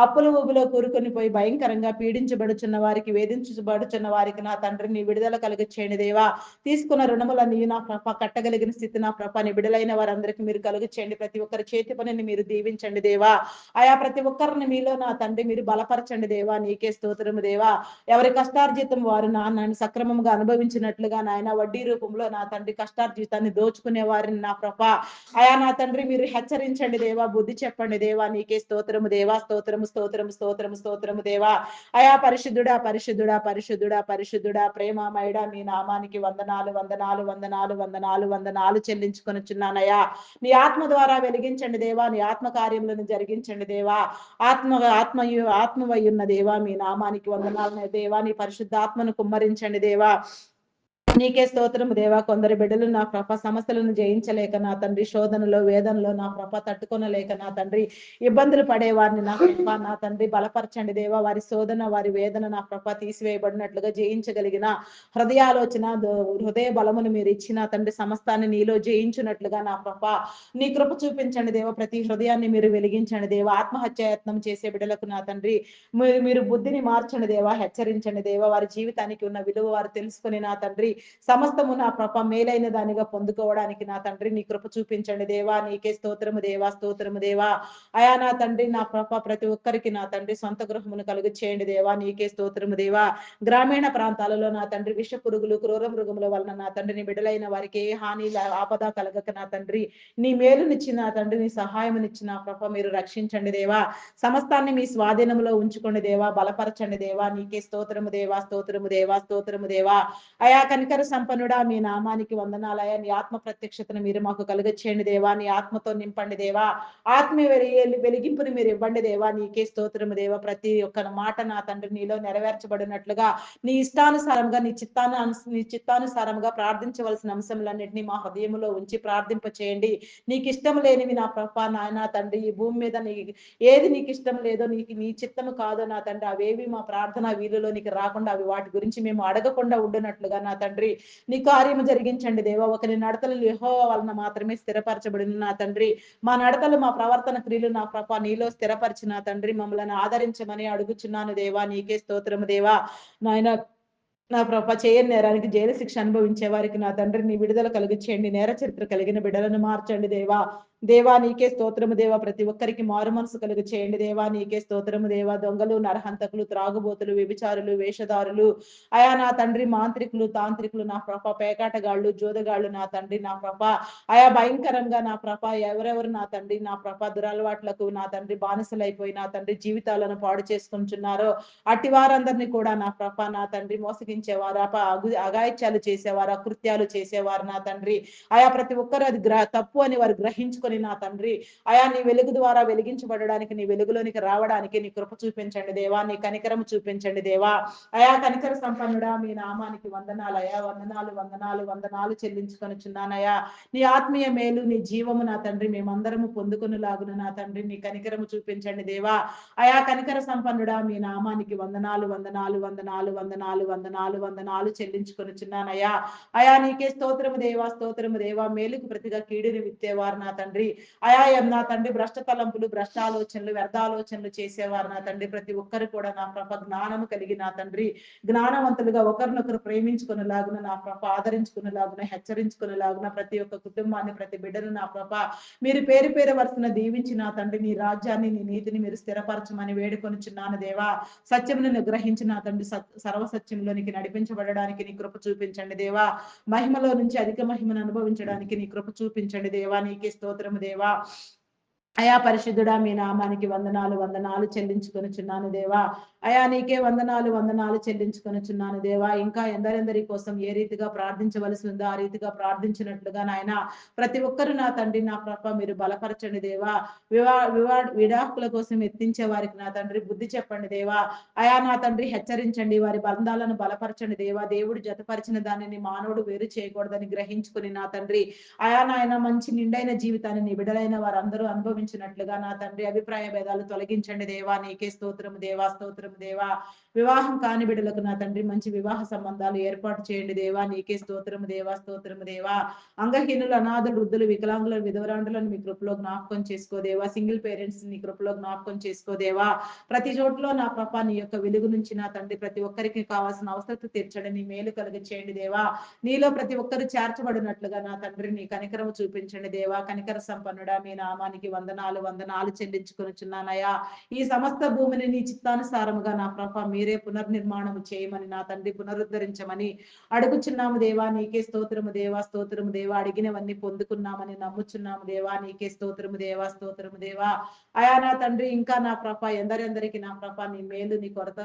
అప్పుల ఊబిలో కూరుకొని పోయి భయంకరంగా పీడించబడుచున్న వారికి వేధించబడుచున్న వారికి నా తండ్రి నీ విడుదల కలిగ చేయండి దేవా. తీసుకున్న రుణములన్నీ నా కట్టగలిగిన స్థితి నా ప్రభ నీ బిడ్డలైన వారందరికీ మీరు కలుగు చేయండి. ప్రతి ఒక్కరి చేతి పనిని మీరు దీవించండి దేవా. ఆయా ప్రతి ఒక్కరిని మీలో నా తండ్రి మీరు బలపరచండి దేవా. నీకే స్తోత్రము దేవా. ఎవరి కష్టార్జితం వారు నాయన సక్రమంగా అనుభవించినట్లుగా నాయన వడ్డీ రూపంలో నా తండ్రి కష్టార్జితాన్ని దోచుకునే వారిని నా ప్రభ అయా నా తండ్రి మీరు హెచ్చరించండి దేవా. బుద్ధి చెప్పండి దేవా. నీకే స్తోత్రము దేవా. స్తోత్రము స్తోత్రము స్తోత్రము స్తోత్రము దేవా. అయా పరిశుద్ధుడా పరిశుద్ధుడా పరిశుద్ధుడా పరిశుద్ధుడా ప్రేమమయుడా మీ నామానికి వందనాలు వందనాలు వందనాలు వందనాలు వందనాలు చెల్లించుకొనుచున్నానయ్యా. నీ ఆత్మ ద్వారా వెలిగించండి దేవా. నీ ఆత్మ కార్యములను జరిగించండి దేవా. ఆత్మవయ్యున్న దేవా మీ నామానికి వందనాలు దేవా. నీ పరిశుద్ధాత్మను కుమ్మరించండి దేవా. నీకే స్తోత్రము దేవా. కొందరు బిడ్డలు నా ప్రభ సమస్యలను జయించలేక నా తండ్రి శోధనలో వేదనలో నా ప్రభ తట్టుకొనలేక నా తండ్రి ఇబ్బందులు పడేవారిని నా ప్రభ నా తండ్రి బలపరచండి దేవా. వారి శోధన వారి వేదన నా ప్రభ తీసివేయబడినట్లుగా జయించగలిగిన హృదయాలోచన హృదయ బలమును మీరు ఇచ్చిన తండ్రి సమస్తాన్ని నీలో జయించున్నట్లుగా నా ప్రభ నీ కృప చూపించండి దేవా. ప్రతి హృదయాన్ని మీరు వెలిగించండి దేవా. ఆత్మహత్యాయత్నం చేసే బిడ్డలకు నా తండ్రి మీరు బుద్ధిని మార్చండి దేవా. హెచ్చరించండి దేవా. వారి జీవితానికి ఉన్న విలువ వారు తెలుసుకుని నా తండ్రి సమస్తము నా ప్రభ మేలైన దానిగా పొందుకోవడానికి నా తండ్రి నీ కృప చూపించండి దేవా. నీకే స్తోత్రము దేవా. స్తోత్రము దేవా. అయా నా తండ్రి నా ప్రభ ప్రతి ఒక్కరికి నా తండ్రి సొంత గృహమును కలుగు చేయండి దేవా. నీకే స్తోత్రము దేవా. గ్రామీణ ప్రాంతాలలో నా తండ్రి విష పురుగులు క్రూర మృగముల వలన నా తండ్రి నీ బిడ్డలైన వారికి ఏ హాని ఆపద కలగక నా తండ్రి నీ మేలునిచ్చి నా తండ్రి నీ సహాయమునిచ్చి నా ప్రభ మీరు రక్షించండి దేవా. సమస్తాన్ని మీ స్వాధీనంలో ఉంచుకోండి దేవా. బలపరచండి దేవా. నీకే స్తోత్రము దేవా. స్తోత్రము దేవా. స్తోత్రము దేవా. అయా కనికర సంపన్నుడా మీ నామానికి వందనాలయ. నీ ఆత్మ ప్రత్యక్షతను మీరు మాకు కలుగచేయండి దేవా. నీ ఆత్మతో నింపండి దేవా. ఆత్మీయ వెలిగింపుని మీరు ఇవ్వండి దేవా. నీకే స్తోత్రము దేవా. ప్రతి ఒక్క మాట నా తండ్రి నీలో నెరవేర్చబడినట్లుగా నీ ఇష్టానుసారంగా నీ చిత్తానుసారంగా ప్రార్థించవలసిన అంశములన్నింటినీ మా హృదయములో ఉంచి ప్రార్థింప చేయండి. నీకు ఇష్టం లేనివి నా ప్రభ నాయన తండ్రి ఈ భూమి మీద ఏది నీకు ఇష్టం లేదో నీ చిత్తము కాదో నా తండ్రి అవేవి మా ప్రార్థన వీలులోనికి రాకుండా అవి వాటి గురించి మేము అడగకుండా ఉండునట్లుగా నా తండ్రి నీ కార్యము జరిగించండి దేవా. ఒకరి నడతలు యెహోవా వలన మాత్రమే స్థిరపరచబడిన నా తండ్రి మా నడతలు మా ప్రవర్తన క్రియలు నా ప్రభ నీలో స్థిరపరిచిన నా తండ్రి మమ్మల్ని ఆదరించమని అడుగుచున్నాను దేవా. నీకే స్తోత్రము దేవా. నాయన నా ప్రభ చేయని నేరానికి జైలు శిక్ష అనుభవించే వారికి నా తండ్రి నీ విడుదల కలిగించేయండి. నేర చరిత్ర కలిగిన బిడ్డలను మార్చండి దేవా. దేవా నీకే స్తోత్రము దేవా. ప్రతి ఒక్కరికి మారు మనసు కలుగు చేయండి దేవా. నీకే స్తోత్రము దేవా. దొంగలు నరహంతకులు త్రాగుబోతులు వ్యభిచారులు వేషధారులు అయా నా తండ్రి మాంత్రికులు తాంత్రికులు నా ప్రభ పేకాటగాళ్ళు జోదగాళ్ళు నా తండ్రి నా ప్రభ అయా భయంకరంగా నా ప్రభ ఎవరెవరు నా తండ్రి నా ప్రభ దురలవాట్లకు నా తండ్రి బానిసలైపోయి నా తండ్రి జీవితాలను పాడు చేసుకుంటున్నారో అట్టి వారందరినీ కూడా నా ప్రభ నా తండ్రి మోసగించేవారు అగాయిత్యాలు చేసేవారు అకృత్యాలు చేసేవారు నా తండ్రి ఆయా ప్రతి ఒక్కరు అది తప్పు అని వారు గ్రహించుకొని నా తండ్రి ఆయా నీ వెలుగు ద్వారా వెలిగించబడడానికి నీ వెలుగులోనికి రావడానికి నీ కృప చూపించండి దేవా. నీ కనికరం చూపించండి దేవా. అయా కనికర సంపన్నుడా మీ నామానికి వందనాలు అయా. వందనాలు వందనాలు వందనాలు చెల్లించుకొనుచున్నానయా. నీ ఆత్మీయ మేలు నీ జీవము నా తండ్రి మేమందరము పొందుకొనులాగున నా తండ్రి నీ కనికరము చూపించండి దేవా. అయా కనికర సంపన్నుడా మీ నామానికి వందనాలు వందనాలు వందనాలు వందనాలు వందనాలు వందనాలు చెల్లించుకొనుచున్నానయా. అయా నీకే స్తోత్రము దేవా. స్తోత్రము దేవా. మేలుకు ప్రతిగా కీడుని విత్తేవారు నా తండ్రి అయా నా తండ్రి భ్రష్ట తలంపులు భ్రష్ట ఆలోచనలు వ్యర్థ ఆలోచనలు చేసేవారు నా తండ్రి ప్రతి ఒక్కరు కూడా నా ప్రభ జ్ఞానము కలిగి నా తండ్రి జ్ఞానవంతులుగా ఒకరినొకరు ప్రేమించుకునేలాగున నా ప్రభ ఆదరించుకునేలాగున హెచ్చరించుకునేలాగున ప్రతి ఒక్క కుటుంబాన్ని ప్రతి బిడ్డను నా ప్రభ మీరు పేరు పేరు వరుసన దీవించి నా తండ్రి నీ రాజ్యాన్ని నీ నీతిని మీరు స్థిరపరచమని వేడుకొనుచున్నాను దేవా. సత్యమును గ్రహించి నా తండ్రి సర్వసత్యంలోనికి నడిపించబడడానికి నీ కృప చూపించండి దేవా. మహిమలో నుంచి అధిక మహిమను అనుభవించడానికి నీ కృప చూపించండి దేవా. నీకే స్తోత్రము దేవా. అయా పరిశుద్ధుడా మీ నామానికి వందనాలు వందనాలు చెల్లించుకొనుచున్నాను దేవా. అయా నీకే వందనాలు వందనాలు చెల్లించుకొనుచున్నాను దేవా. ఇంకా ఎందరెందరి కోసం ఏ రీతిగా ప్రార్థించవలసి ఉందో ఆ రీతిగా ప్రార్థించినట్లుగా నాయన ప్రతి ఒక్కరు నా తండ్రి నా ప్రభ మీరు బలపరచండి దేవా. విడాకుల కోసం ఎత్తించే వారికి నా తండ్రి బుద్ధి చెప్పండి దేవా. అయా నా తండ్రి హెచ్చరించండి వారి బంధాలను బలపరచండి దేవా. దేవుడు జతపరిచిన దానిని మానవుడు వేరు చేయకూడదని గ్రహించుకుని నా తండ్రి అయా నాయన మంచి నిండైన జీవితాన్ని నీ బిడ్డలైన వారందరూ అనుభవించినట్లుగా నా తండ్రి అభిప్రాయ భేదాలు తొలగించండి దేవా. నీకే స్తోత్రము దేవా. స్తోత్రము దేవా. వివాహం కాని బిడ్డలకు నా తండ్రి మంచి వివాహ సంబంధాలు ఏర్పాటు చేయండి దేవా. నీకే స్తోత్రము దేవా, స్తోత్రము దేవా. అంగహీనులు, అనాథులు, వృద్ధులు, వికలాంగులు, విధవరాండులను మీ కృపలో జ్ఞాపకం చేసుకోదేవా. సింగిల్ పేరెంట్స్ నీ కృపలో జ్ఞాపకం చేసుకోదేవా. ప్రతి చోట్లో నా ప్రభ నీ యొక్క వెలుగు నుంచి నా తండ్రి ప్రతి ఒక్కరికి కావాల్సిన అవసరత తీర్చండి. నీ మేలు కలుగ చేయండి దేవా. నీలో ప్రతి ఒక్కరు చేర్చబడినట్లుగా నా తండ్రి నీ కనికరము చూపించండి దేవా. కనికర సంపన్నుడా, మీ నామానికి వందనాలు వందనాలు చెల్లించుకొనుచున్నానయ్యా. ఈ సమస్త భూమిని నీ చిత్తానుసారముగా నా ప్రభ మీరే పునర్నిర్మాణము చేయమని నా తండ్రి పునరుద్ధరించమని అడుగుచున్నాము దేవా. నీకే స్తోత్రము దేవా, స్తోత్రము దేవా. అడిగినవన్నీ పొందుకున్నామని నమ్ముచున్నాము దేవా. నీకే స్తోత్రము దేవా, స్తోత్రము దేవా. అయా నా తండ్రి ఇంకా నా ప్రభ ఎందరెందరికి నా ప్రభ నీ మేలు నీ కొరత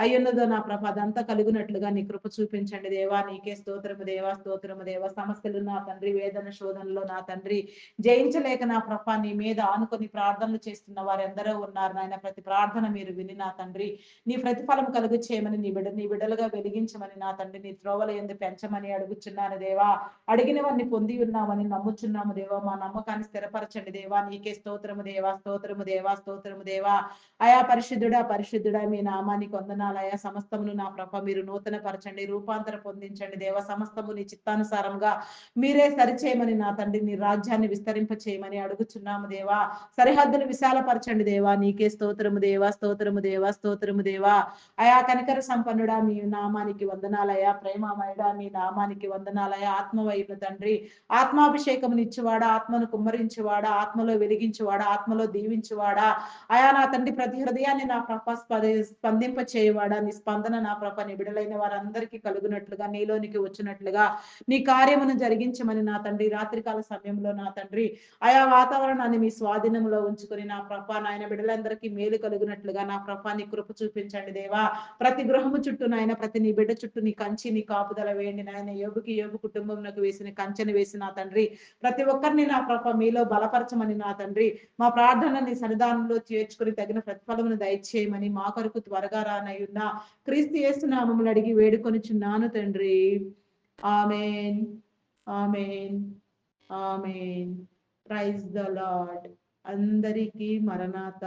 అయ్యున్నదో నా ప్రభ అదంతా కలుగునట్లుగా నీ కృప చూపించండి దేవా. నీకే స్తోత్రము దేవా, స్తోత్రము దేవా. సమస్యలు నా తండ్రి వేదన శోధనలో నా తండ్రి జయించలేక నా ప్రభ నీ మీద ఆనుకొని ప్రార్థనలు చేస్తున్న వారు ఎందరో ఉన్నారు నాయన. ప్రతి ప్రార్థన మీరు విని నా తండ్రి నీ ప్రతిఫలం కలుగు చేయమని నీ బిడ్డలుగా వెలిగించమని నా తండ్రి నీ త్రోవల యందు పెంచమని అడుగుచున్నాను దేవా. అడిగినవన్నీ పొంది ఉన్నామని నమ్ముచున్నాము దేవా. మా నమ్మకాన్ని స్థిరపరచండి దేవా. నీకే స్తోత్రము దేవా, స్తోత్రము దేవా, స్తోత్రము దేవా. అయా పరిశుద్ధుడా, పరిశుద్ధుడా, మీ నామానికి వందనాలు అయా. సమస్తమును నా ప్రభ మీరు నూతన పరచండి, రూపాంతర పొందించండి దేవ. సమస్తము నీ చిత్తానుసారంగా మీరే సరిచేయమని నా తండ్రి నీ రాజ్యాన్ని విస్తరింప చేయమని అడుగుచున్నాము దేవా. సరిహద్దులు విశాలపరచండి దేవా. నీకే స్తోత్రము దేవా, స్తోత్రము దేవా, స్తోత్రము దేవా. అయా కనికర సంపన్నుడా, మీ నామానికి వందనాలయా. ప్రేమమయుడా, మీ నామానికి వందనాలయా. ఆత్మవైపు తండ్రి ఆత్మాభిషేకమునిచ్చువాడా, ఆత్మను కుమ్మరించువాడా, ఆత్మలో వెలిగించువాడా, ఆత్మలో దీవించువాడా. అయా నా తండ్రి ప్రతి హృదయాన్ని నా ప్రభ స్పందింప చేయవాడా. నీ స్పందన నా ప్రభ నిబిడలైన వారందరికీ కలుగునట్లుగా నీలోనికి వచ్చినట్లుగా నీ కార్యమును జరిగించమని నా తండ్రి రాత్రికాల సమయంలో నా తండ్రి ఆయా వాతావరణాన్ని మీ స్వాధీనంలో ఉంచుకొని నా ప్రభ నాయన బిడ్డలందరికీ మేలు కలుగునట్లుగా నా ప్రభ నీ కృప చూపించండి దేవా. ప్రతి గృహము చుట్టూ నాయన ప్రతి నీ బిడ్డ చుట్టూ నీ కంచి నీ కాపుదల వేయండి నాయన. యోగు కుటుంబంలోకి వేసిన కంచెను వేసి నా తండ్రి ప్రతి ఒక్కరిని నా ప్రభ మీలో బలపరచమని నా తండ్రి మా ప్రార్థన నీ సన్నిధానంలో చేర్చుకుని తగిన ప్రతిఫలమును దయచేయమని మా కొరకు త్వరగా రానయ్యున్న క్రీస్తు యేసు నామములు అడిగి వేడుకొనుచున్నాను తండ్రి. Amen, amen, amen. Praise the lord. అందరికీ మరణాత.